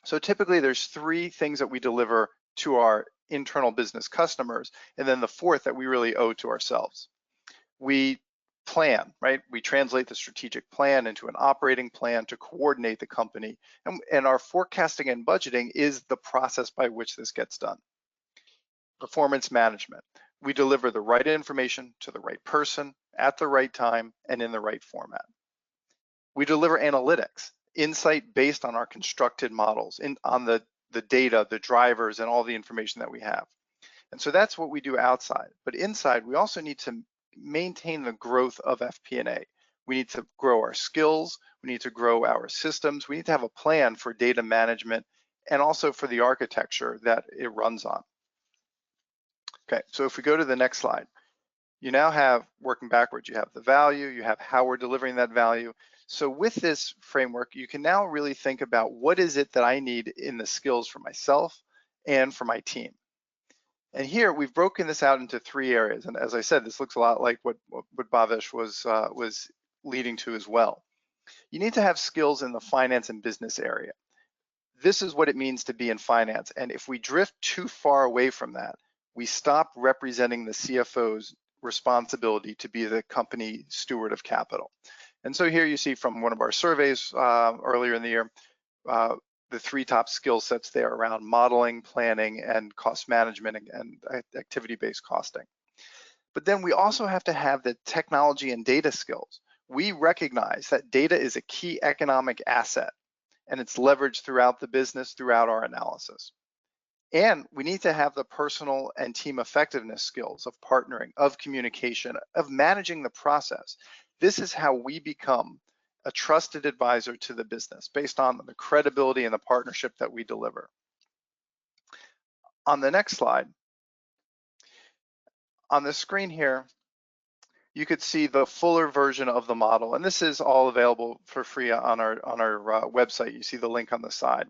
So typically there's 3 things that we deliver to our internal business customers, and then the 4th that we really owe to ourselves. We plan, right? We translate the strategic plan into an operating plan to coordinate the company, and our forecasting and budgeting is the process by which this gets done. Performance management. We deliver the right information to the right person at the right time and in the right format. We deliver analytics, insight based on our constructed models, on the data, the drivers, and all the information that we have. And so that's what we do outside. But inside, we also need to maintain the growth of FP&A. We need to grow our skills. We need to grow our systems. We need to have a plan for data management and also for the architecture that it runs on. Okay, so if we go to the next slide, you now have, working backwards, you have the value, you have how we're delivering that value. So with this framework, you can now really think about what is it that I need in the skills for myself and for my team. And here we've broken this out into 3 areas. And as I said, this looks a lot like what Bhavesh was leading to as well. You need to have skills in the finance and business area. This is what it means to be in finance. And if we drift too far away from that, we stop representing the CFO's responsibility to be the company steward of capital. And so here you see from one of our surveys earlier in the year, the 3 top skill sets there around modeling, planning, and cost management and activity-based costing. But then we also have to have the technology and data skills. We recognize that data is a key economic asset, and it's leveraged throughout the business, throughout our analysis. And we need to have the personal and team effectiveness skills of partnering, of communication, of managing the process. This is how we become a trusted advisor to the business based on the credibility and the partnership that we deliver. On the next slide, on the screen here, you could see the fuller version of the model, and this is all available for free on our website. You see the link on the side.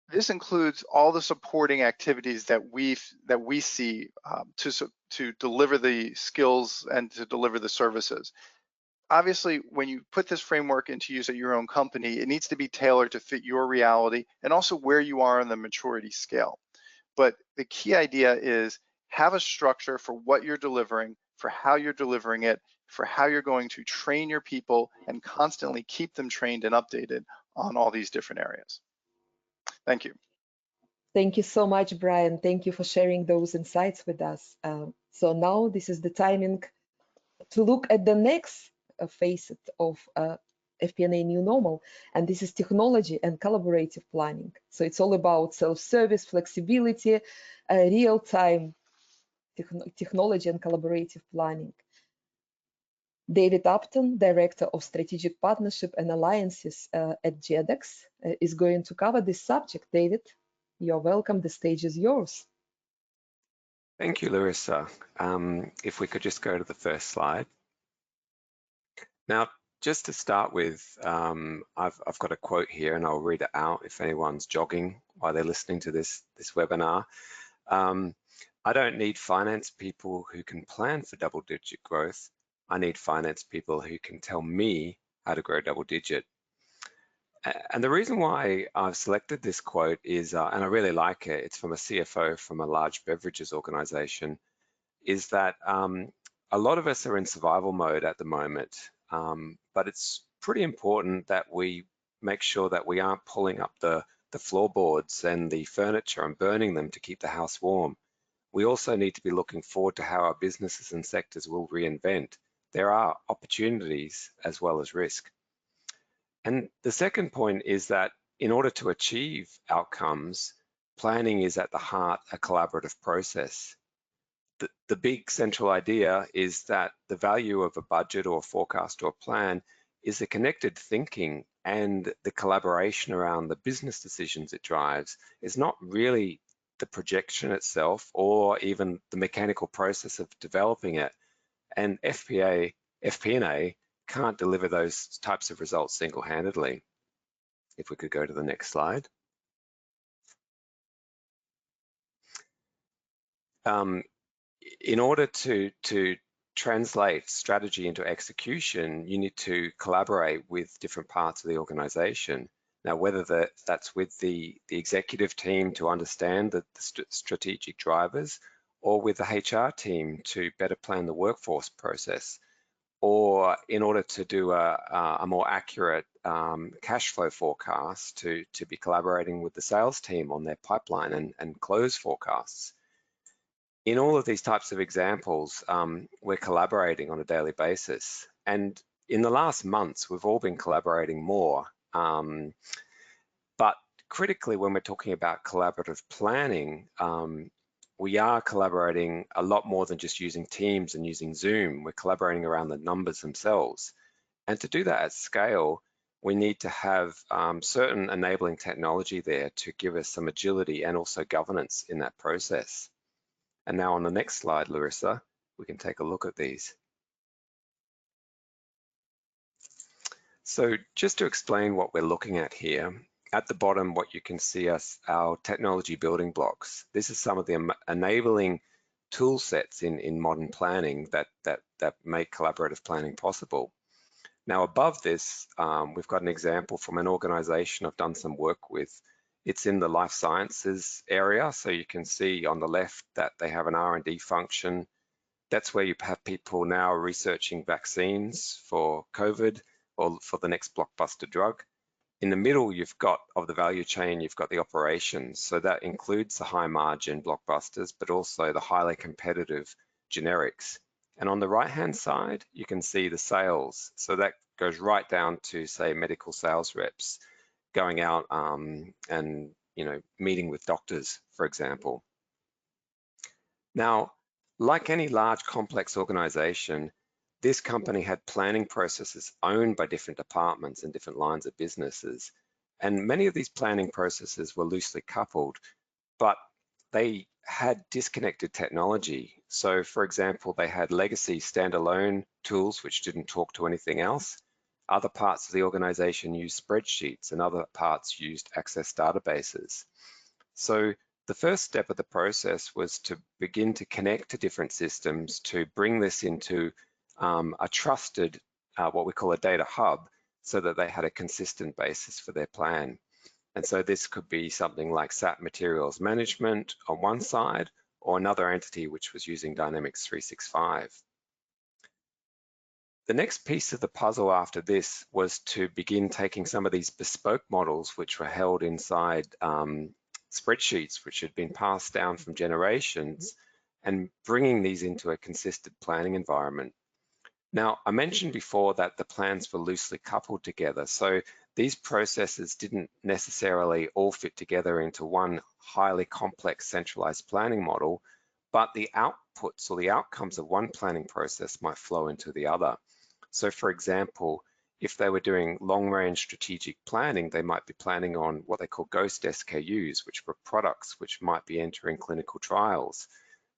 This includes all the supporting activities that we see to deliver the skills and to deliver the services. Obviously, when you put this framework into use at your own company, it needs to be tailored to fit your reality and also where you are on the maturity scale. But the key idea is have a structure for what you're delivering, for how you're delivering it, for how you're going to train your people and constantly keep them trained and updated on all these different areas. Thank you. Thank you so much, Brian. Thank you for sharing those insights with us. So now this is the timing to look at the next facet of FP&A new normal, and this is technology and collaborative planning. So it's all about self-service, flexibility, real-time technology and collaborative planning. David Upton, Director of Strategic Partnership and Alliances at Jedox, is going to cover this subject. David, you're welcome. The stage is yours. Thank you, Larissa. If we could just go to the first slide. Now, just to start with, I've got a quote here and I'll read it out if anyone's jogging while they're listening to this webinar. I don't need finance people who can plan for double-digit growth. I need finance people who can tell me how to grow double-digit. And the reason why I've selected this quote is, and I really like it, it's from a CFO from a large beverages organization, is that a lot of us are in survival mode at the moment, but it's pretty important that we make sure that we aren't pulling up the floorboards and the furniture and burning them to keep the house warm. We also need to be looking forward to how our businesses and sectors will reinvent. There are opportunities as well as risk. And the second point is that in order to achieve outcomes, planning is at the heart a collaborative process. the big central idea is that the value of a budget or a forecast or a plan is the connected thinking and the collaboration around the business decisions it drives. Is not really the projection itself or even the mechanical process of developing it. And FP&A can't deliver those types of results single-handedly. If we could go to the next slide. In order to translate strategy into execution, you need to collaborate with different parts of the organization. Now, whether that's with the executive team to understand the strategic drivers, or with the HR team to better plan the workforce process, or in order to do a more accurate cash flow forecast, to be collaborating with the sales team on their pipeline and close forecasts. In all of these types of examples, we're collaborating on a daily basis. And in the last months, we've all been collaborating more. But critically, when we're talking about collaborative planning, we are collaborating a lot more than just using Teams and using Zoom. We're collaborating around the numbers themselves. And to do that at scale, we need to have certain enabling technology there to give us some agility and also governance in that process. And now on the next slide, Larissa, we can take a look at these. So just to explain what we're looking at here, at the bottom, what you can see is our technology building blocks. This is some of the enabling tool sets in modern planning that make collaborative planning possible. Now above this, we've got an example from an organization I've done some work with. It's in the life sciences area. So you can see on the left that they have an R&D function. That's where you have people now researching vaccines for COVID or for the next blockbuster drug. In the middle, you've got of the value chain, you've got the operations. So that includes the high margin blockbusters, but also the highly competitive generics. And on the right-hand side, you can see the sales. So that goes right down to, say, medical sales reps going out and meeting with doctors, for example. Now, like any large complex organization, this company had planning processes owned by different departments and different lines of businesses. And many of these planning processes were loosely coupled, but they had disconnected technology. So for example, they had legacy standalone tools which didn't talk to anything else. Other parts of the organization used spreadsheets and other parts used access databases. So the first step of the process was to begin to connect to different systems to bring this into a trusted, what we call a data hub, so that they had a consistent basis for their plan. And so this could be something like SAP Materials Management on one side, or another entity which was using Dynamics 365. The next piece of the puzzle after this was to begin taking some of these bespoke models which were held inside spreadsheets which had been passed down from generations and bringing these into a consistent planning environment. Now, I mentioned before that the plans were loosely coupled together, so these processes didn't necessarily all fit together into one highly complex centralized planning model, but the outputs or the outcomes of one planning process might flow into the other. So for example, if they were doing long-range strategic planning, they might be planning on what they call ghost SKUs, which were products which might be entering clinical trials.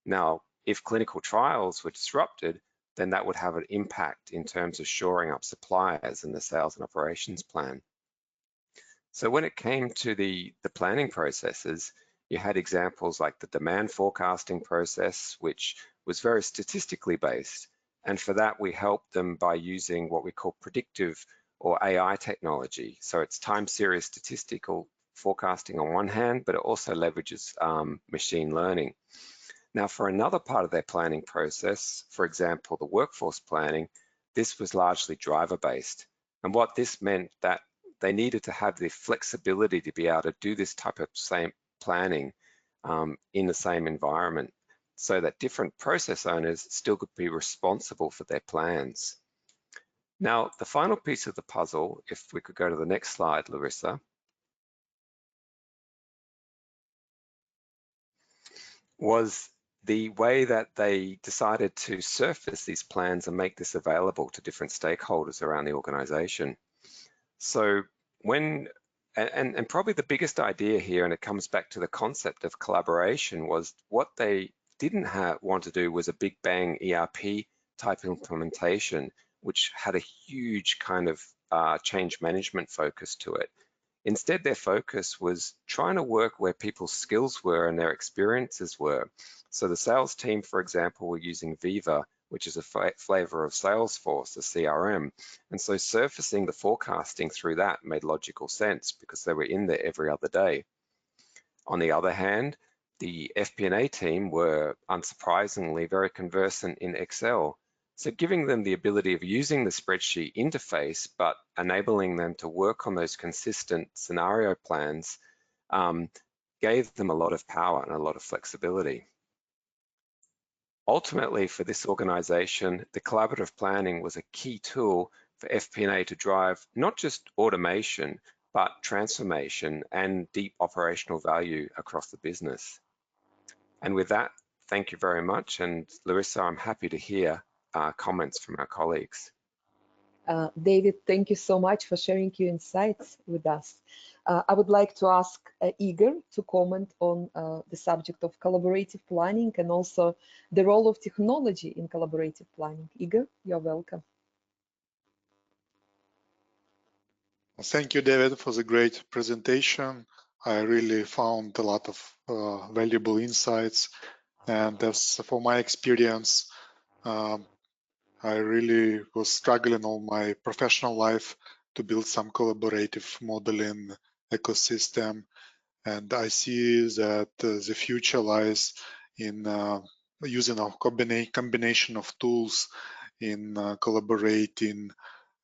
Now, if clinical trials were disrupted, then that would have an impact in terms of shoring up suppliers in the sales and operations plan. So when it came to the planning processes, you had examples like the demand forecasting process, which was very statistically based. And for that, we helped them by using what we call predictive or AI technology. So it's time series statistical forecasting on one hand, but it also leverages machine learning. Now, for another part of their planning process, for example, the workforce planning, this was largely driver-based. And what this meant that they needed to have the flexibility to be able to do this type of same planning in the same environment, so that different process owners still could be responsible for their plans. Now, the final piece of the puzzle, if we could go to the next slide, Larissa, was the way that they decided to surface these plans and make this available to different stakeholders around the organization. So when, and probably the biggest idea here, and it comes back to the concept of collaboration, was what they didn't want to do was a big bang ERP type implementation, which had a huge kind of change management focus to it. Instead, their focus was trying to work where people's skills were and their experiences were. So the sales team, for example, were using Viva, which is a flavor of Salesforce, the CRM. And so surfacing the forecasting through that made logical sense because they were in there every other day. On the other hand, the FP&A team were unsurprisingly very conversant in Excel. So giving them the ability of using the spreadsheet interface, but enabling them to work on those consistent scenario plans gave them a lot of power and a lot of flexibility. Ultimately, for this organization, the collaborative planning was a key tool for FP&A to drive not just automation, but transformation and deep operational value across the business. And with that, thank you very much. And Larissa, I'm happy to hear comments from our colleagues. David, thank you so much for sharing your insights with us. I would like to ask Igor to comment on the subject of collaborative planning and also the role of technology in collaborative planning. Igor, you're welcome. Thank you, David, for the great presentation. I really found a lot of valuable insights. And as for my experience, I really was struggling all my professional life to build some collaborative modeling ecosystem. And I see that the future lies in using a combination of tools in collaborating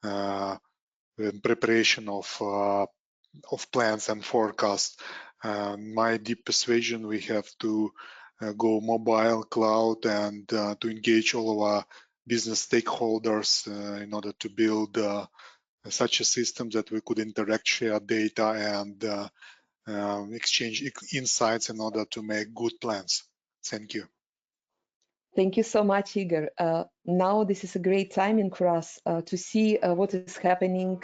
in preparation of plans and forecasts. My deep persuasion, we have to go mobile, cloud, and to engage all of our business stakeholders in order to build such a system that we could interact, share data, and exchange insights in order to make good plans. Thank you. Thank you so much, Igor. Now this is a great timing for us to see what is happening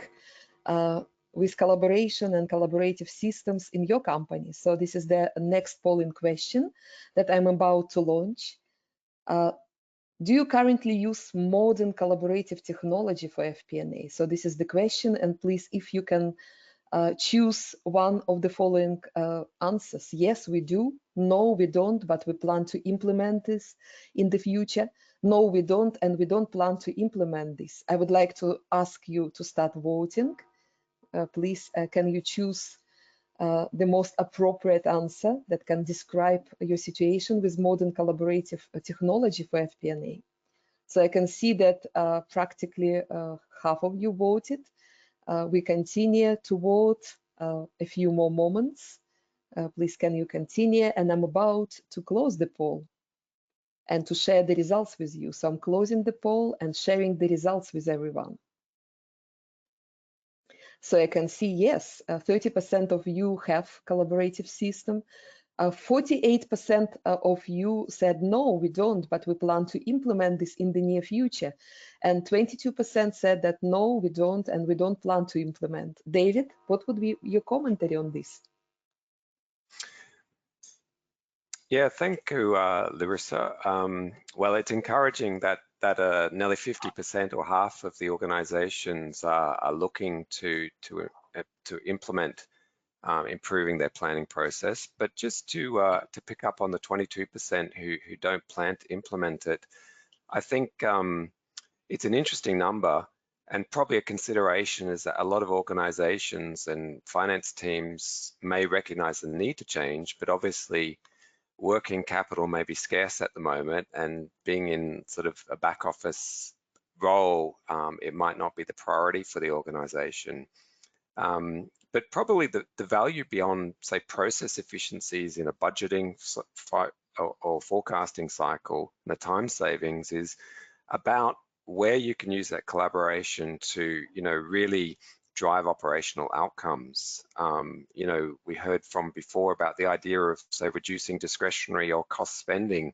with collaboration and collaborative systems in your company. So this is the next polling question that I'm about to launch. Do you currently use modern collaborative technology for FP&A? So this is the question, and please, if you can choose one of the following answers. Yes, we do. No, we don't, but we plan to implement this in the future. No, we don't, and we don't plan to implement this. I would like to ask you to start voting. Please, can you choose the most appropriate answer that can describe your situation with modern collaborative technology for FP&A? So I can see that practically half of you voted. We continue to vote a few more moments. Please, can you continue? And I'm about to close the poll and to share the results with you. So I'm closing the poll and sharing the results with everyone. So I can see, yes, 30% of you have collaborative system. 48% of you said, no, we don't, but we plan to implement this in the near future. And 22% said that, no, we don't, and we don't plan to implement. David, what would be your commentary on this? Yeah, thank you, Larissa. Well, it's encouraging that nearly 50% or half of the organizations are looking to implement improving their planning process. But just to pick up on the 22% who don't plan to implement it, I think it's an interesting number, and probably a consideration is that a lot of organizations and finance teams may recognize the need to change, but obviously working capital may be scarce at the moment, and being in sort of a back office role, it might not be the priority for the organization. But probably the value beyond, say, process efficiencies in a budgeting or forecasting cycle, and the time savings is about where you can use that collaboration to, really drive operational outcomes. We heard from before about the idea of, say, reducing discretionary or cost spending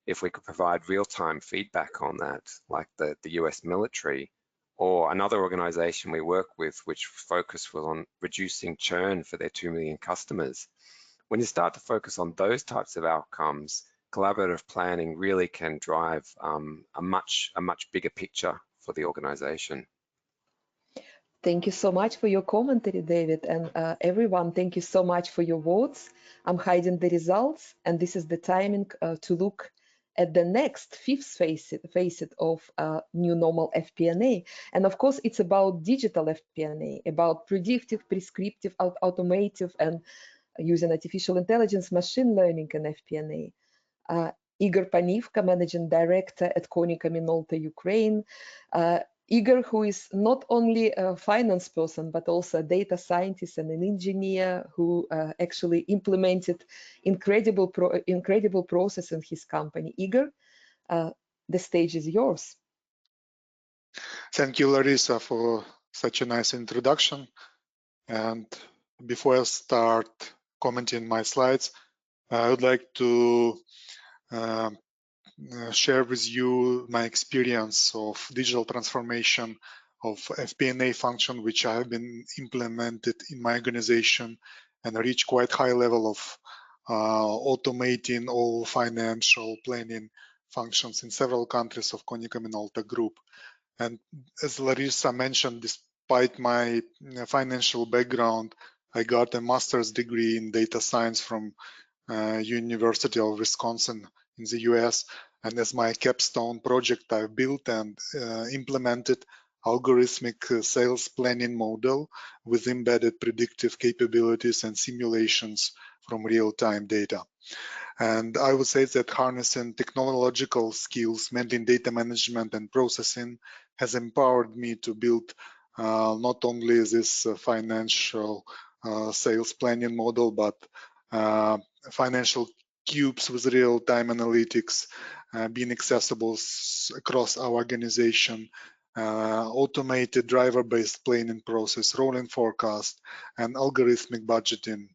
if we could provide real-time feedback on that, like the US military, or another organization we work with which focus was on reducing churn for their 2 million customers. When you start to focus on those types of outcomes, collaborative planning really can drive a much bigger picture for the organization. Thank you so much for your commentary, David, and everyone, thank you so much for your votes. I'm hiding the results, and this is the timing to look at the next fifth facet of new normal FP&A. And of course, it's about digital FP&A, about predictive, prescriptive, automative, and using artificial intelligence, machine learning, and FP&A. Igor Panivka, Managing Director at Konica Minolta, Ukraine. Igor, who is not only a finance person, but also a data scientist and an engineer who actually implemented incredible process in his company. Igor, the stage is yours. Thank you, Larissa, for such a nice introduction. And before I start commenting my slides, I would like to share with you my experience of digital transformation of FP&A function, which I have been implemented in my organization and reach quite high level of automating all financial planning functions in several countries of Konica Minolta Group. And as Larissa mentioned, despite my financial background, I got a master's degree in data science from University of Wisconsin in the US. And as my capstone project, I built and implemented algorithmic sales planning model with embedded predictive capabilities and simulations from real-time data. And I would say that harnessing technological skills, mainly in data management and processing, has empowered me to build not only this financial sales planning model, but financial cubes with real-time analytics being accessible across our organization, automated driver-based planning process, rolling forecast, and algorithmic budgeting.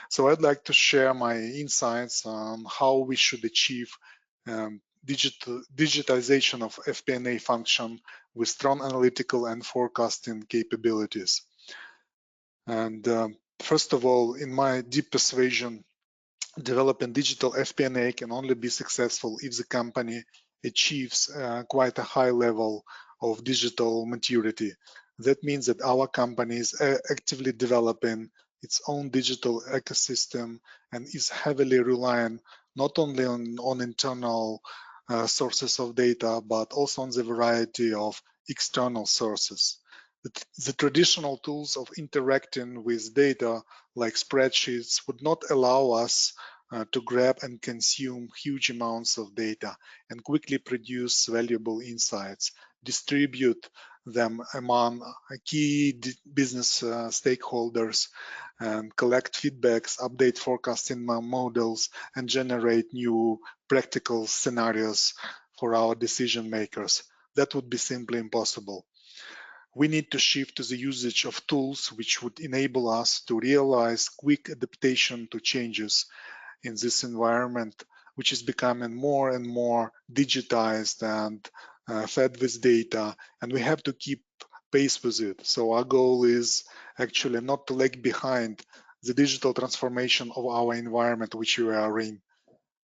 So I'd like to share my insights on how we should achieve digitization of FP&A function with strong analytical and forecasting capabilities. And first of all, in my deep persuasion, developing digital FP&A can only be successful if the company achieves quite a high level of digital maturity. That means that our company is actively developing its own digital ecosystem and is heavily relying not only on internal sources of data, but also on the variety of external sources. The traditional tools of interacting with data like spreadsheets would not allow us to grab and consume huge amounts of data and quickly produce valuable insights, distribute them among key business stakeholders, and collect feedbacks, update forecasting models, and generate new practical scenarios for our decision makers. That would be simply impossible. We need to shift to the usage of tools which would enable us to realize quick adaptation to changes in this environment, which is becoming more and more digitized and fed with data, and we have to keep pace with it. So our goal is actually not to lag behind the digital transformation of our environment which we are in.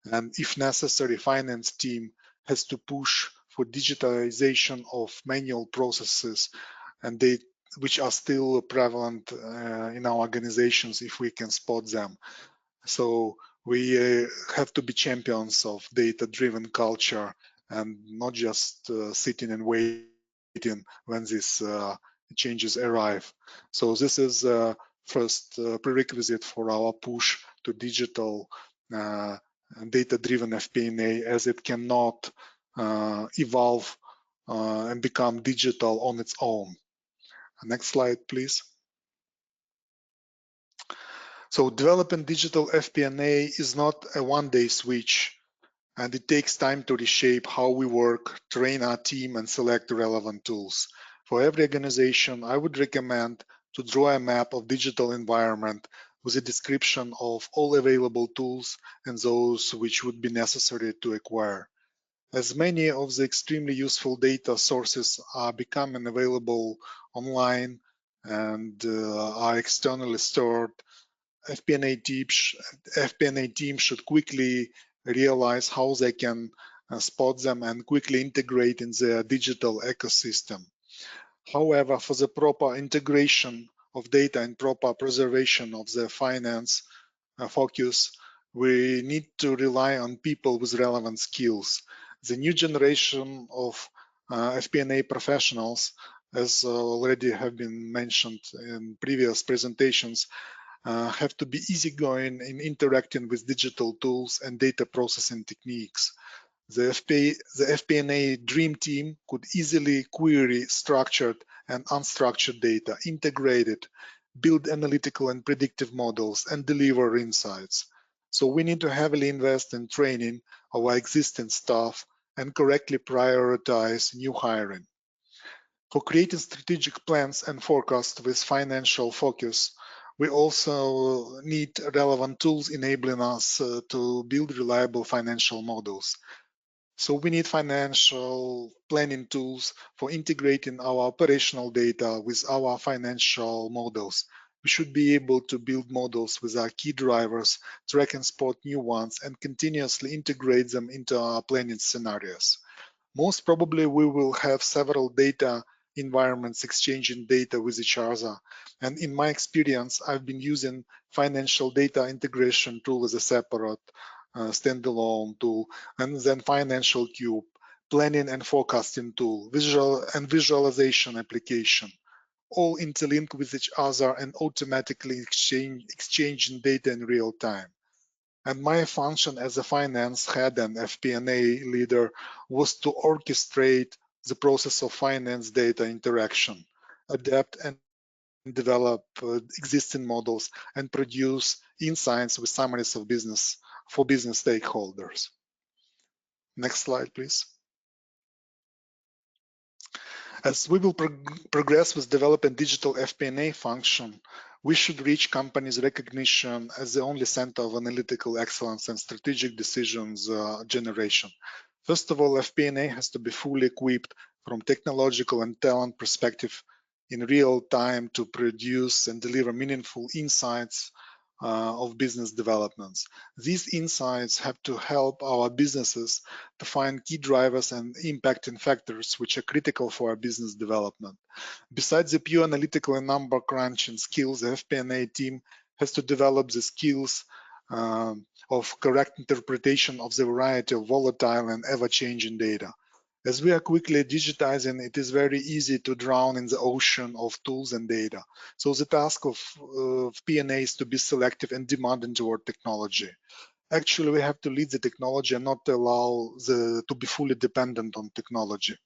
And if necessary, finance team has to push for digitalization of manual processes and which are still prevalent in our organizations if we can spot them. So we have to be champions of data-driven culture and not just sitting and waiting when these changes arrive. So this is first prerequisite for our push to digital data-driven FP&A, as it cannot evolve and become digital on its own. Next slide, please. So developing digital FP&A is not a one-day switch, and it takes time to reshape how we work, train our team, and select the relevant tools. For every organization, I would recommend to draw a map of digital environment with a description of all available tools and those which would be necessary to acquire. as many of the extremely useful data sources are becoming available online and are externally stored, FP&A team should quickly realize how they can spot them and quickly integrate in their digital ecosystem. However, for the proper integration of data and proper preservation of the finance focus, we need to rely on people with relevant skills. The new generation of FP&A professionals, as already have been mentioned in previous presentations, have to be easygoing in interacting with digital tools and data processing techniques. The FP&A Dream Team could easily query structured and unstructured data, integrate it, build analytical and predictive models, and deliver insights. So we need to heavily invest in training our existing staff and correctly prioritize new hiring. For creating strategic plans and forecasts with financial focus, we also need relevant tools enabling us to build reliable financial models. So we need financial planning tools for integrating our operational data with our financial models. We should be able to build models with our key drivers, track and spot new ones, and continuously integrate them into our planning scenarios. Most probably, we will have several data environments exchanging data with each other. And in my experience, I've been using financial data integration tool as a separate standalone tool, and then financial cube, planning and forecasting tool, visualization application, all interlink with each other and automatically exchanging data in real time. And my function as a finance head and FP&A leader was to orchestrate the process of finance data interaction, adapt and develop existing models, and produce insights with summaries of business for business stakeholders. Next slide, please. As we will progress with developing digital FP&A function, we should reach companies' recognition as the only center of analytical excellence and strategic decisions generation. First of all, FP&A has to be fully equipped from technological and talent perspective in real time to produce and deliver meaningful insights of business developments. These insights have to help our businesses to find key drivers and impacting factors which are critical for our business development. Besides the pure analytical and number crunching skills, the FP&A team has to develop the skills of correct interpretation of the variety of volatile and ever-changing data. As we are quickly digitizing, it is very easy to drown in the ocean of tools and data. So the task of P&A is to be selective and demanding toward technology. Actually, we have to lead the technology and not allow to be fully dependent on technology.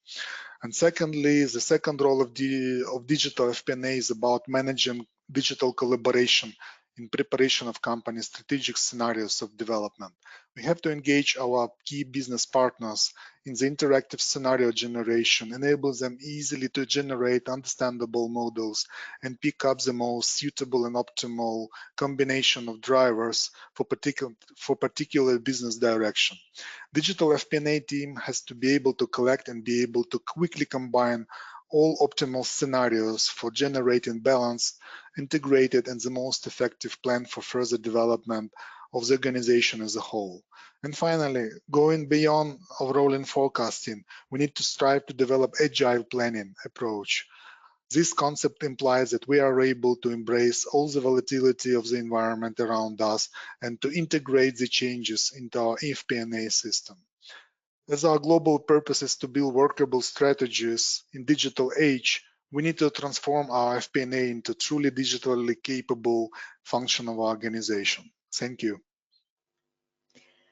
And secondly, the second role of digital FP&A is about managing digital collaboration in preparation of company strategic scenarios of development. We have to engage our key business partners in the interactive scenario generation, enable them easily to generate understandable models and pick up the most suitable and optimal combination of drivers for particular business direction. Digital FP&A team has to be able to collect and be able to quickly combine all optimal scenarios for generating balanced, integrated, and the most effective plan for further development of the organization as a whole. And finally, going beyond rolling forecasting, we need to strive to develop agile planning approach. This concept implies that we are able to embrace all the volatility of the environment around us and to integrate the changes into our FP&A system. As our global purpose is to build workable strategies in digital age, we need to transform our FP&A into truly digitally capable functional organization. Thank you.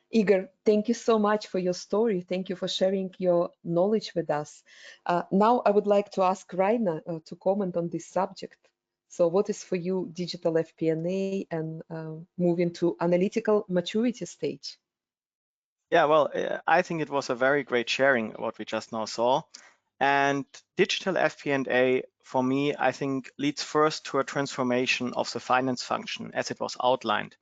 Igor, thank you so much for your story. Thank you for sharing your knowledge with us. Now I would like to ask Rainer to comment on this subject. So what is for you digital FP&A and moving to analytical maturity stage? Yeah, well, I think it was a very great sharing what we just now saw. And digital FP&A, for me, I think leads first to a transformation of the finance function as it was outlined.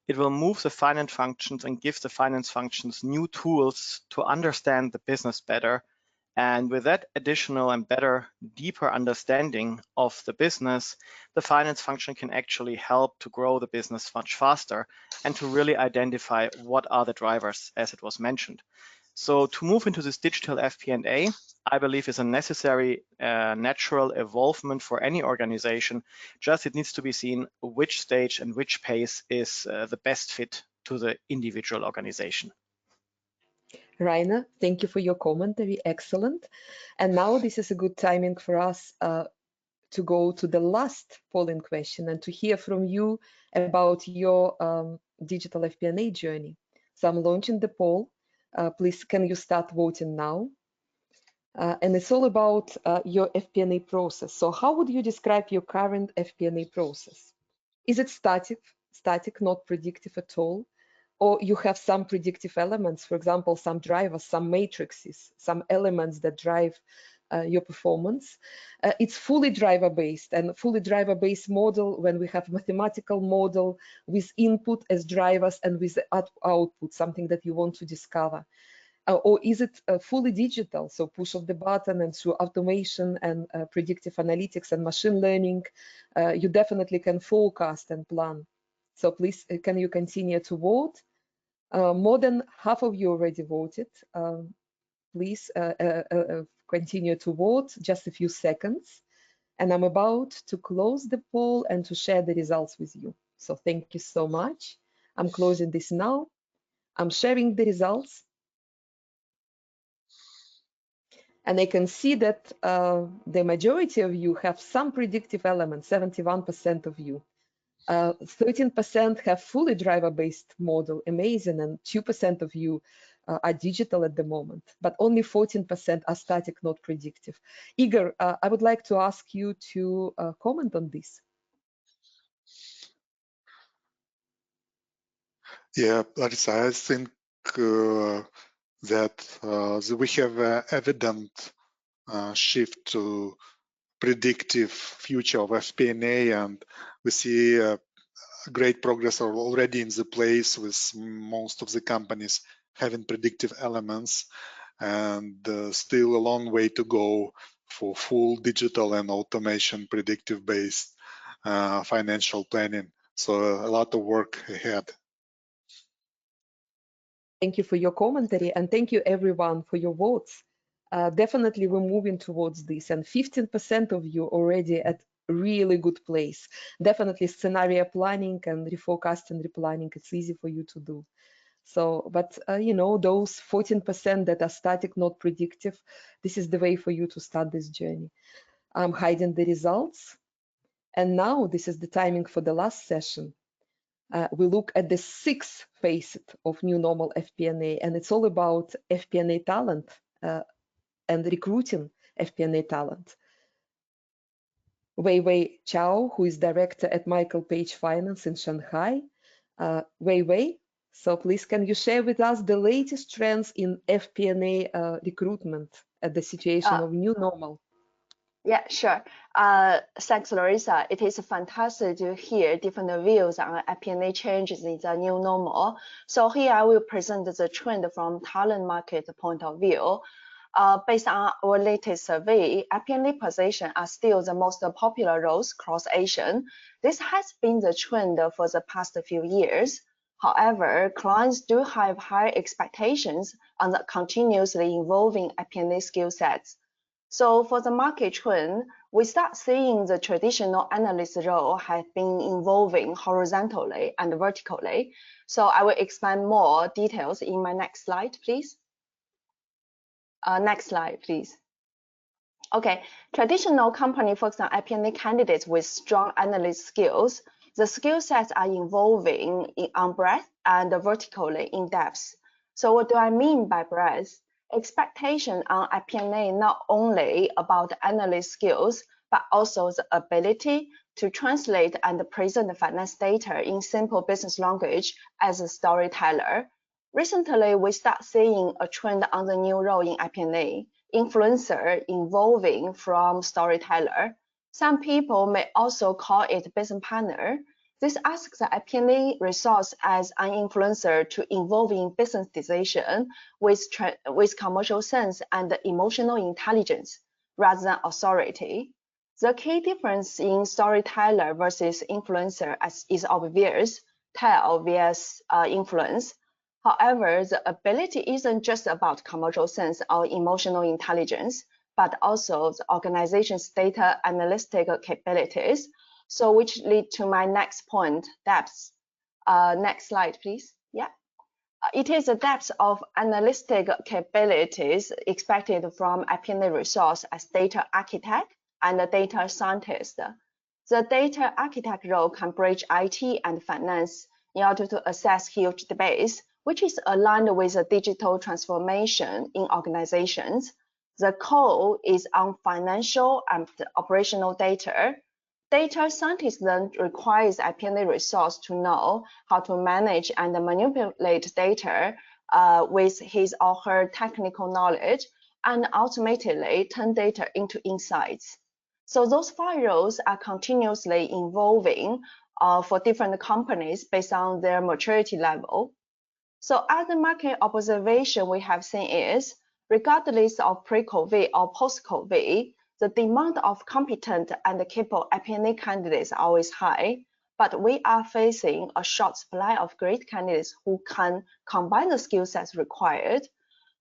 It will move the finance functions and give the finance functions new tools to understand the business better. And with that additional and better, deeper understanding of the business, the finance function can actually help to grow the business much faster and to really identify what are the drivers, as it was mentioned. So to move into this digital FP&A, I believe is a necessary natural evolvement for any organization. Just it needs to be seen which stage and which pace is the best fit to the individual organization. Rainer, thank you for your commentary. Excellent. And now this is a good timing for us to go to the last polling question and to hear from you about your digital FP&A journey. So I'm launching the poll. Please, can you start voting now? And it's all about your FP&A process. So how would you describe your current FP&A process? Is it static, not predictive at all? Or you have some predictive elements, for example, some drivers, some matrices, some elements that drive your performance. It's fully driver-based, and fully driver-based model when we have mathematical model with input as drivers and with the output, something that you want to discover. Or is it fully digital, so push of the button and through automation and predictive analytics and machine learning, you definitely can forecast and plan. So please, can you continue to vote? More than half of you already voted. Please continue to vote, just a few seconds. And I'm about to close the poll and to share the results with you. So thank you so much. I'm closing this now. I'm sharing the results. And I can see that the majority of you have some predictive elements, 71% of you. 13% have fully driver-based model, amazing, and 2% of you are digital at the moment, but only 14% are static, not predictive. Igor, I would like to ask you to comment on this. Yeah, Larissa, I think that we have an evident shift to predictive future of FP&A, and we see great progress already in the place with most of the companies having predictive elements, and still a long way to go for full digital and automation predictive based financial planning. So a lot of work ahead. Thank you for your commentary, and thank you everyone for your votes. Definitely we're moving towards this, and 15% of you already at really good place. Definitely scenario planning and reforecasting, replanning, it's easy for you to do. So, but you know, those 14% that are static, not predictive, this is the way for you to start this journey. I'm hiding the results. And now this is the timing for the last session. We look at the sixth facet of new normal FP&A, and it's all about FP&A talent and recruiting FP&A talent. Wei Wei Chao, who is director at Michael Page Finance in Shanghai. Wei Wei, so please can you share with us the latest trends in FP&A recruitment at the situation of new normal? Yeah, sure. Thanks, Larissa. It is fantastic to hear different views on FP&A changes in the new normal. So here I will present the trend from talent market point of view. Based on our latest survey, FP&A positions are still the most popular roles across Asia. This has been the trend for the past few years. However, clients do have higher expectations on the continuously evolving FP&A skill sets. So for the market trend, we start seeing the traditional analyst role have been evolving horizontally and vertically. So I will explain more details in my next slide, please. Next slide, please. Okay, traditional company focus on FP&A candidates with strong analyst skills. The skill sets are evolving on breadth and vertically in depth. So what do I mean by breadth? Expectation on FP&A not only about analyst skills, but also the ability to translate and present the finance data in simple business language as a storyteller. Recently, we start seeing a trend on the new role in FP&A, influencer evolving from storyteller. Some people may also call it business partner. This asks the FP&A resource as an influencer to involve in business decision with commercial sense and emotional intelligence rather than authority. The key difference in storyteller versus influencer is obvious, tell vs influence. However, the ability isn't just about commercial sense or emotional intelligence, but also the organization's data analytic capabilities. So which lead to my next point, depth. Next slide, please. Yeah. It is the depth of analytic capabilities expected from FP&A resource as data architect and a data scientist. The data architect role can bridge IT and finance in order to assess huge debates, which is aligned with a digital transformation in organizations. The core is on financial and operational data. Data scientist then requires FP&A resource to know how to manage and manipulate data with his or her technical knowledge and ultimately turn data into insights. So those 5 roles are continuously evolving for different companies based on their maturity level. So other market observation we have seen is, regardless of pre-COVID or post-COVID, the demand of competent and capable FP&A candidates is always high, but we are facing a short supply of great candidates who can combine the skill sets required.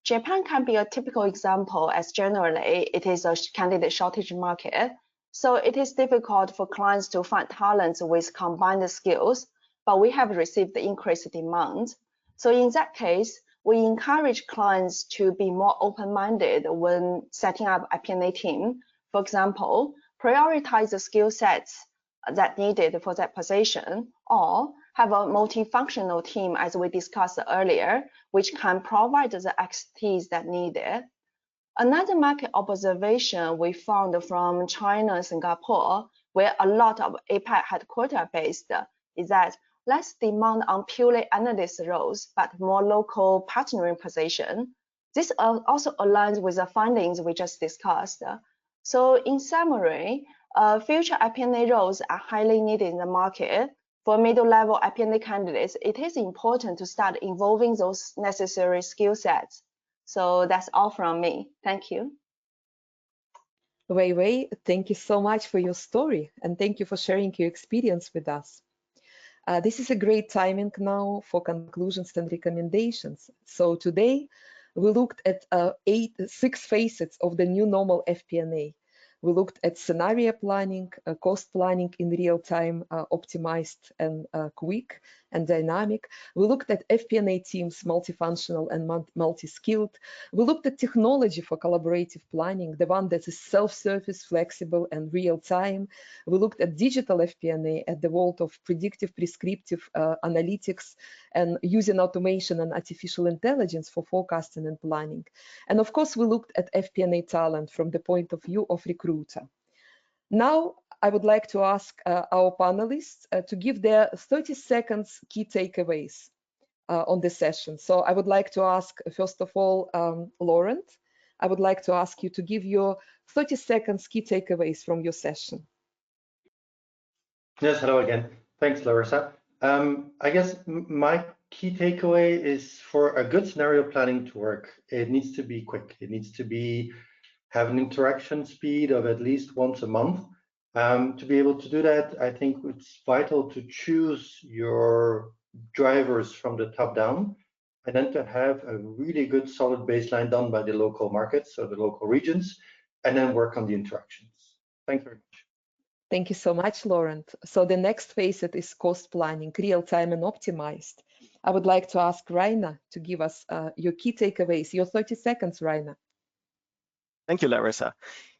Japan can be a typical example, as generally it is a candidate shortage market. So it is difficult for clients to find talents with combined skills, but we have received increased demand. So in that case, we encourage clients to be more open-minded when setting up FP&A team. For example, prioritize the skill sets that needed for that position, or have a multifunctional team, as we discussed earlier, which can provide the expertise that needed. Another market observation we found from China and Singapore, where a lot of APAC headquarters are based, is that less demand on purely analyst roles, but more local partnering position. This also aligns with the findings we just discussed. So in summary, future FP&A roles are highly needed in the market. For middle-level FP&A candidates, it is important to start involving those necessary skill sets. So that's all from me. Thank you. Wei Wei, thank you so much for your story, and thank you for sharing your experience with us. This is a great timing now for conclusions and recommendations. So today, we looked at 6 facets of the new normal FP&A. We looked at scenario planning, cost planning in real time, optimized and quick and dynamic. We looked at FP&A teams, multifunctional and multi-skilled. We looked at technology for collaborative planning, the one that is self-service, flexible and real time. We looked at digital FP&A at the world of predictive, prescriptive analytics and using automation and artificial intelligence for forecasting and planning. And of course, we looked at FP&A talent from the point of view of recruiter. Now, I would like to ask our panelists to give their 30 seconds key takeaways on the session. So I would like to ask, first of all, Laurent, I would like to ask you to give your 30 seconds key takeaways from your session. Yes, hello again. Thanks, Larissa. I guess my key takeaway is for a good scenario planning to work, it needs to be quick. It needs to have an interaction speed of at least once a month. To be able to do that, I think it's vital to choose your drivers from the top down, and then to have a really good solid baseline done by the local markets or the local regions, and then work on the interactions. Thank you very much. Thank you so much, Laurent. So the next facet is cost planning, real time and optimized. I would like to ask Rainer to give us your key takeaways, your 30 seconds, Rainer. Thank you, Larissa.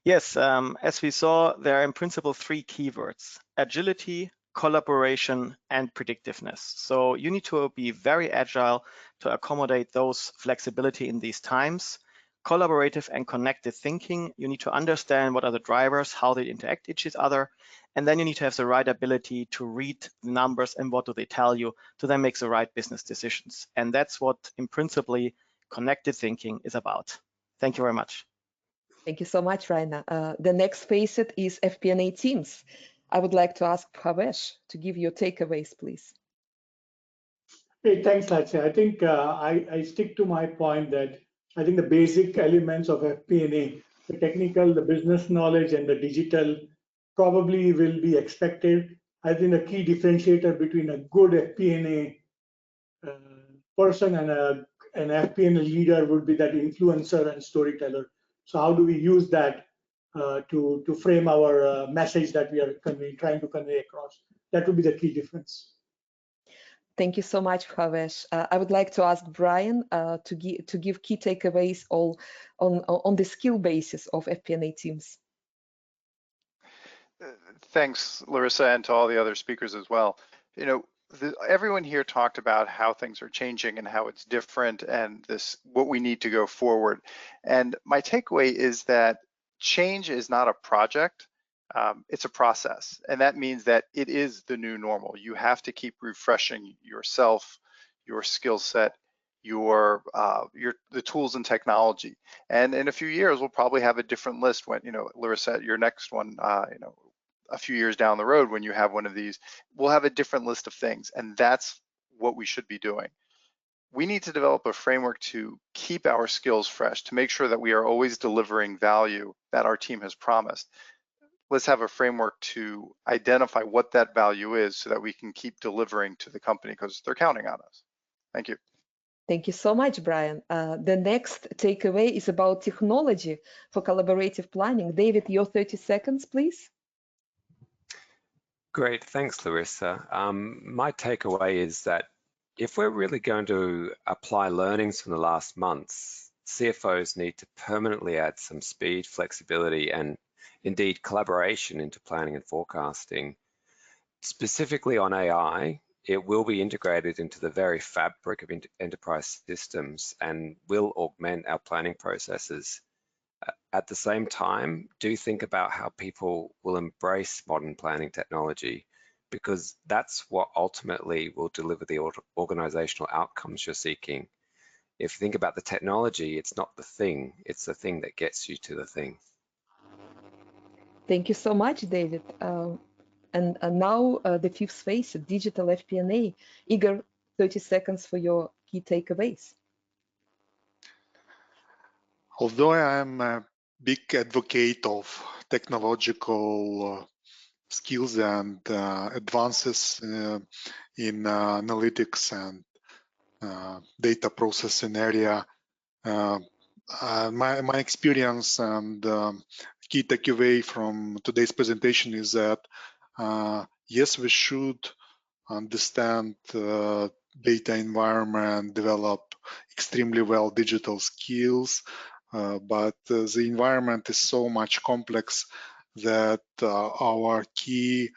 Yes, as we saw, there are in principle 3 keywords: agility, collaboration, and predictiveness. So you need to be very agile to accommodate those flexibility in these times. Collaborative and connected thinking, you need to understand what are the drivers, how they interact with each other, and then you need to have the right ability to read the numbers and what do they tell you to then make the right business decisions. And that's what in principle connected thinking is about. Thank you very much. Thank you so much, Rainer. The next facet is FP&A teams. I would like to ask Bhavesh to give your takeaways, please. Hey, thanks, Lachi. I think I stick to my point that I think the basic elements of FP&A, the technical, the business knowledge, and the digital probably will be expected. I think the key differentiator between a good FP&A person and an FP&A leader would be that influencer and storyteller. So how do we use that to frame our message that we are trying to convey across? That would be the key difference. Thank you so much, Bhavesh. I would like to ask Brian to give key takeaways on the skill basis of FP&A teams. Thanks, Larissa, and to all the other speakers as well. You know, everyone here talked about how things are changing and how it's different and what we need to go forward. And my takeaway is that change is not a project. It's a process, and that means that it is the new normal. You have to keep refreshing yourself, your skill set, the tools and technology. And in a few years, we'll probably have a different list when, you know, Larissa, your next one, you know, a few years down the road when you have one of these, we'll have a different list of things, and that's what we should be doing. We need to develop a framework to keep our skills fresh, to make sure that we are always delivering value that our team has promised. Let's have a framework to identify what that value is so that we can keep delivering to the company because they're counting on us. Thank you. Thank you so much, Brian. The next takeaway is about technology for collaborative planning. David, your 30 seconds, please. Great, thanks, Larissa. My takeaway is that if we're really going to apply learnings from the last months, CFOs need to permanently add some speed, flexibility, and indeed collaboration into planning and forecasting. Specifically on AI, it will be integrated into the very fabric of enterprise systems and will augment our planning processes. At the same time, do think about how people will embrace modern planning technology, because that's what ultimately will deliver the organizational outcomes you're seeking. If you think about the technology, it's not the thing, it's the thing that gets you to the thing. Thank you so much, David. And now the fifth phase, digital FP&A. Igor, 30 seconds for your key takeaways. Although I am a big advocate of technological skills and advances in analytics and data processing area, my experience and key takeaway from today's presentation is that yes, we should understand data environment, develop extremely well digital skills, but the environment is so much complex that our key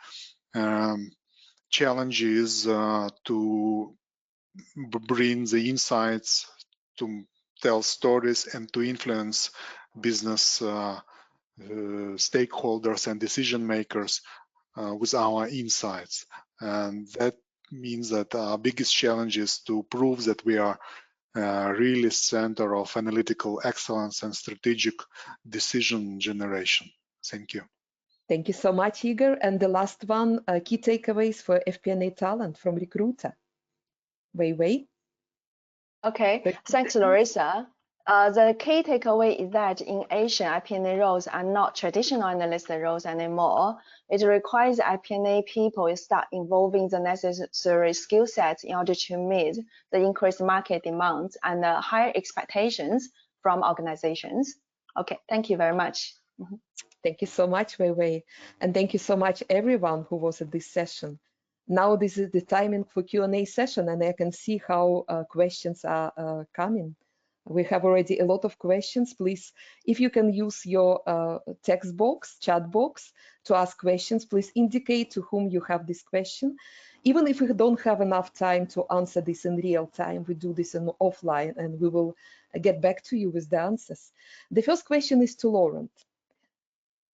challenge is to bring the insights, to tell stories, and to influence business stakeholders and decision makers with our insights. And that means that our biggest challenge is to prove that we are really center of analytical excellence and strategic decision generation. Thank you. Thank you so much, Igor. And the last one, key takeaways for FP&A talent from Recruiter. Wei Wei. Okay, thanks, Larissa. The key takeaway is that in Asian, FP&A roles are not traditional analyst roles anymore. It requires FP&A people to start involving the necessary skill sets in order to meet the increased market demands and the higher expectations from organizations. Okay, thank you very much. Thank you so much, Wei Wei. And thank you so much, everyone who was at this session. Now this is the timing for Q&A session, and I can see how questions are coming. We have already a lot of questions. Please, if you can use your text box, chat box to ask questions, please indicate to whom you have this question. Even if we don't have enough time to answer this in real time, we do this in offline and we will get back to you with the answers. The first question is to Laurent.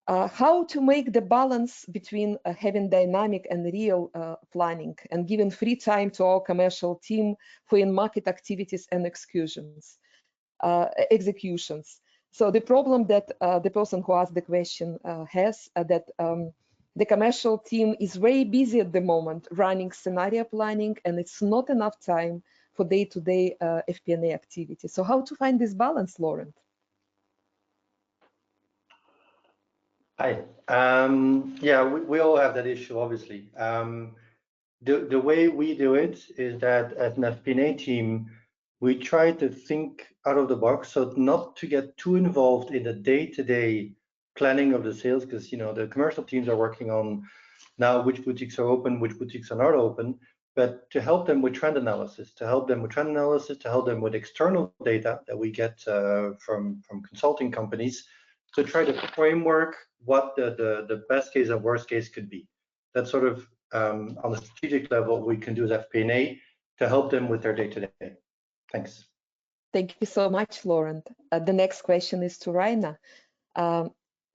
How to make the balance between having dynamic and real planning and giving free time to our commercial team for in-market activities and executions. So the problem that the person who asked the question has that The commercial team is very busy at the moment running scenario planning, and it's not enough time for day-to-day FP&A activity. So how to find this balance, Laurent? Hi. Yeah, we all have that issue, obviously. The way we do it is that as an FP&A team, we try to think out of the box, so not to get too involved in the day-to-day planning of the sales, because the commercial teams are working on now which boutiques are open, which boutiques are not open, but to help them with trend analysis, to help them with external data that we get from consulting companies, to try to framework what the best case and worst case could be. That's sort of on the strategic level we can do as FP&A to help them with their day-to-day. Thanks. Thank you so much, Laurent. The next question is to Raina.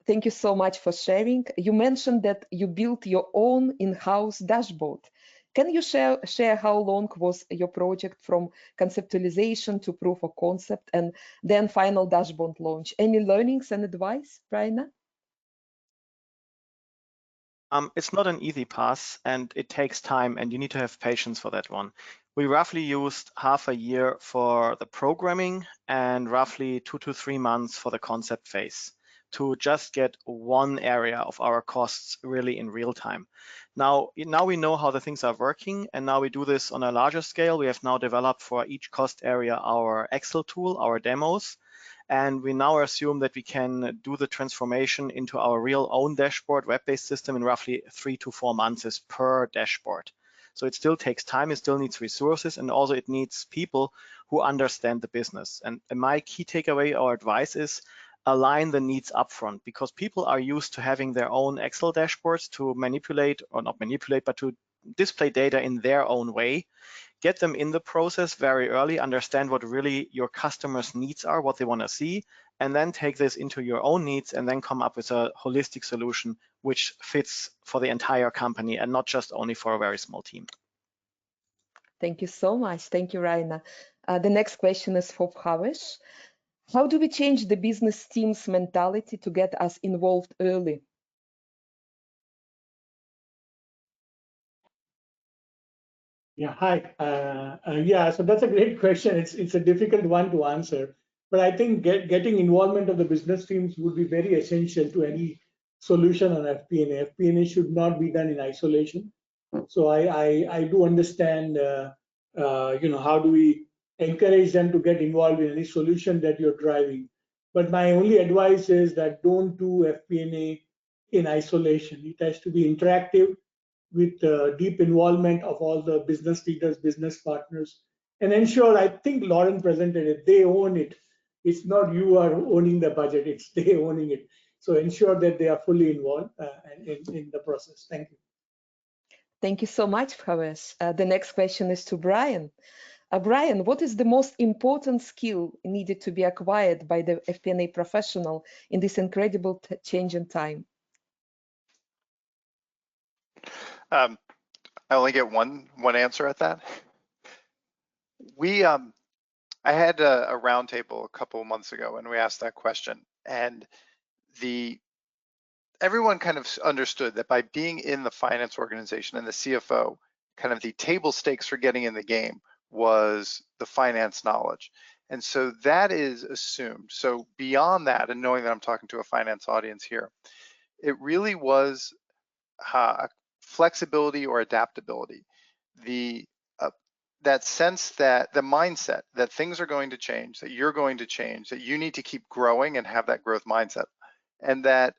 Thank you so much for sharing. You mentioned that you built your own in-house dashboard. Can you share how long was your project from conceptualization to proof of concept and then final dashboard launch? Any learnings and advice, Raina? It's not an easy path, and it takes time, and you need to have patience for that one. We roughly used half a year for the programming and roughly 2 to 3 months for the concept phase to just get one area of our costs really in real time. Now we know how the things are working, and now we do this on a larger scale. We have now developed for each cost area our Excel tool, our demos, and we now assume that we can do the transformation into our real own dashboard, web-based system in roughly 3 to 4 months per dashboard. So it still takes time, it still needs resources, and also it needs people who understand the business. And my key takeaway or advice is align the needs upfront, because people are used to having their own Excel dashboards to manipulate, or not manipulate, but to display data in their own way. Get them in the process very early, understand what really your customers' needs are, what they want to see, and then take this into your own needs and then come up with a holistic solution which fits for the entire company and not just only for a very small team. Thank you so much. Thank you, Raina. The next question is for Bhavesh. How do we change the business team's mentality to get us involved early? Yeah, hi. Yeah, so that's a great question. It's a difficult one to answer, but I think getting involvement of the business teams would be very essential to any solution on FP&A. FP&A should not be done in isolation. So I do understand, how do we encourage them to get involved in any solution that you're driving. But my only advice is that don't do FP&A in isolation. It has to be interactive with deep involvement of all the business leaders, business partners, and ensure, I think Laurent presented it, they own it. It's not you are owning the budget, it's they owning it. So ensure that they are fully involved in the process. Thank you. Thank you so much, Bhavesh. The next question is to Brian. Brian, what is the most important skill needed to be acquired by the FP&A professional in this incredible change in time? I only get one answer at that. I had a roundtable a couple of months ago, and we asked that question, and everyone kind of understood that by being in the finance organization and the CFO, kind of the table stakes for getting in the game was the finance knowledge. And so that is assumed. So beyond that, and knowing that I'm talking to a finance audience here, it really was flexibility or adaptability. That sense that the mindset that things are going to change, that you're going to change, that you need to keep growing and have that growth mindset. And that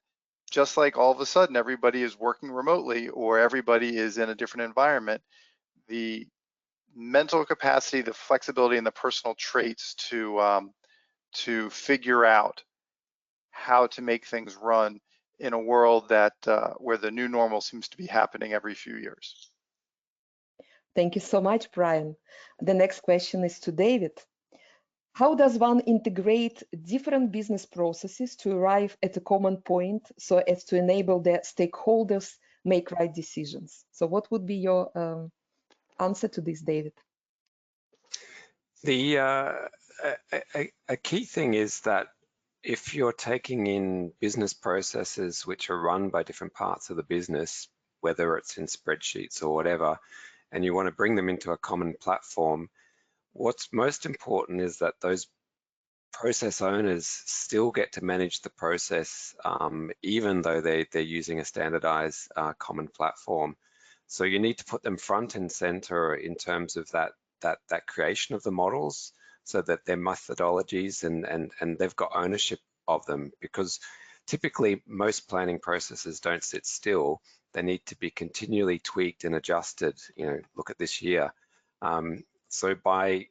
just like all of a sudden everybody is working remotely or everybody is in a different environment, the mental capacity, the flexibility, and the personal traits to figure out how to make things run in a world that where the new normal seems to be happening every few years. Thank you so much, Brian. The next question is to David. How does one integrate different business processes to arrive at a common point so as to enable their stakeholders make right decisions? So what would be your answer to this, David? A key thing is that if you're taking in business processes which are run by different parts of the business, whether it's in spreadsheets or whatever, and you want to bring them into a common platform, what's most important is that those process owners still get to manage the process, even though they're using a standardized common platform. So you need to put them front and center in terms of that creation of the models, so that their methodologies and they've got ownership of them, because typically most planning processes don't sit still. They need to be continually tweaked and adjusted. You know, look at this year. So by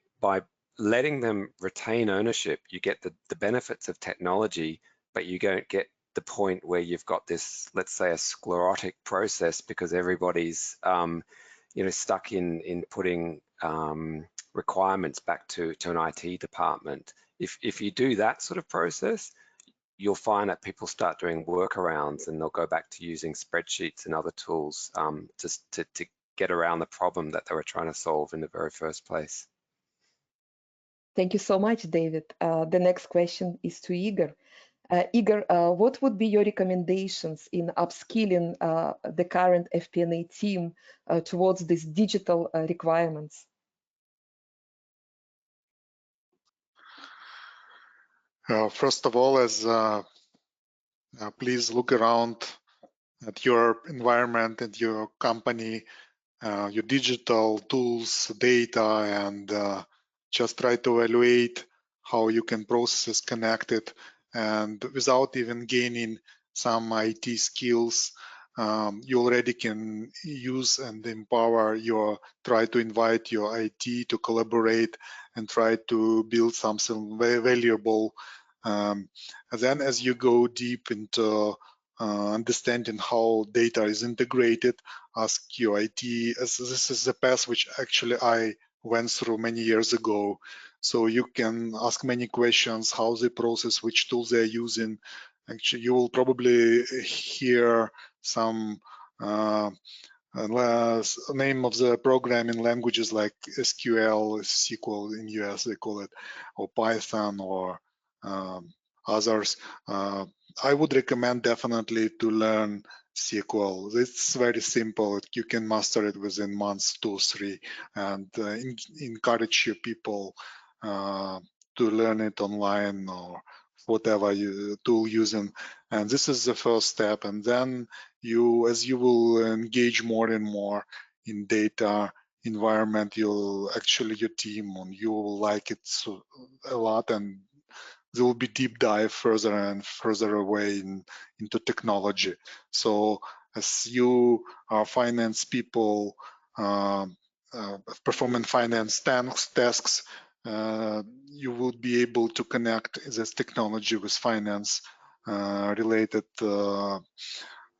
letting them retain ownership, you get the benefits of technology, but you don't get the point where you've got this, let's say, a sclerotic process because everybody's you know, stuck in putting requirements back to an IT department. If you do that sort of process, you'll find that people start doing workarounds and they'll go back to using spreadsheets and other tools just to get around the problem that they were trying to solve in the very first place. Thank you so much, David. The next question is to Igor. Igor, what would be your recommendations in upskilling the current FP&A team towards these digital requirements? First of all, please look around at your environment, at your company, your digital tools, data, and just try to evaluate how you can process connected, and without even gaining some IT skills, you already can use and empower try to invite your IT to collaborate and try to build something very valuable. And then as you go deep into understanding how data is integrated, ask your IT, as this is the path which actually I went through many years ago. So you can ask many questions, how they process, which tools they're using. Actually, you will probably hear some name of the programming languages like SQL, SQL in US they call it, or Python, or others. I would recommend definitely to learn SQL. It's very simple. You can master it within months, 2 or 3, and encourage your people to learn it online or whatever tool using. And this is the first step. And then as you will engage more and more in data environment, your team, and you will like it a lot, and there will be deep dive further and further away into technology. So as you are finance people, performing finance tasks, you will be able to connect this technology with finance related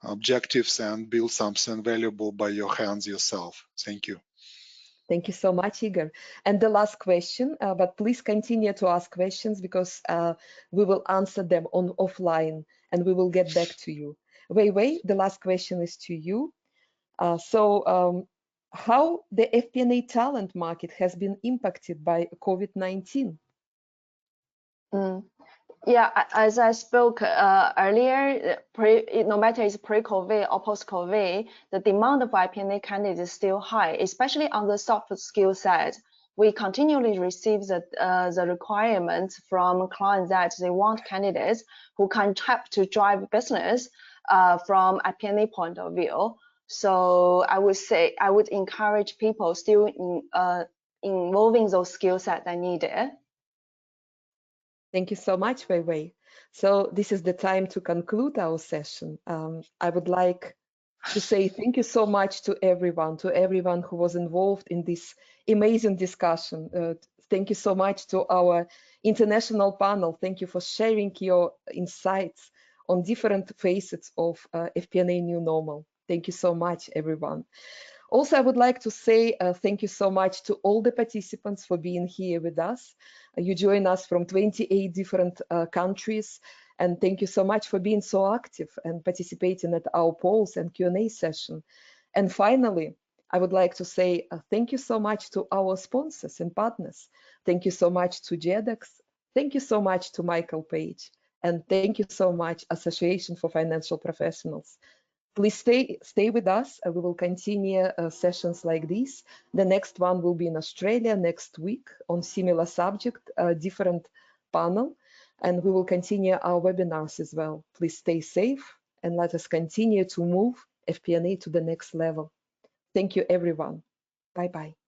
objectives and build something valuable by your hands yourself. Thank you. Thank you so much, Igor. And the last question, but please continue to ask questions because we will answer them offline and we will get back to you. Wei Wei, the last question is to you. How the FP&A talent market has been impacted by COVID-19? Yeah, as I spoke earlier, no matter it's pre-COVID or post-COVID, the demand of FP&A candidates is still high, especially on the soft skill side. We continually receive the requirements from clients that they want candidates who can help to drive business from FP&A point of view. So I would say I would encourage people still involving those skill sets that needed. Thank you so much, Wei Wei. So this is the time to conclude our session. I would like to say thank you so much to everyone who was involved in this amazing discussion. Thank you so much to our international panel. Thank you for sharing your insights on different facets of FP&A New Normal. Thank you so much, everyone. Also, I would like to say thank you so much to all the participants for being here with us. You join us from 28 different countries, and thank you so much for being so active and participating at our polls and Q&A session. And finally, I would like to say thank you so much to our sponsors and partners. Thank you so much to Jedox. Thank you so much to Michael Page. And thank you so much, Association for Financial Professionals. Please stay with us. We will continue sessions like this. The next one will be in Australia next week on similar subject, different panel, and we will continue our webinars as well. Please stay safe and let us continue to move FP&A to the next level. Thank you, everyone. Bye-bye.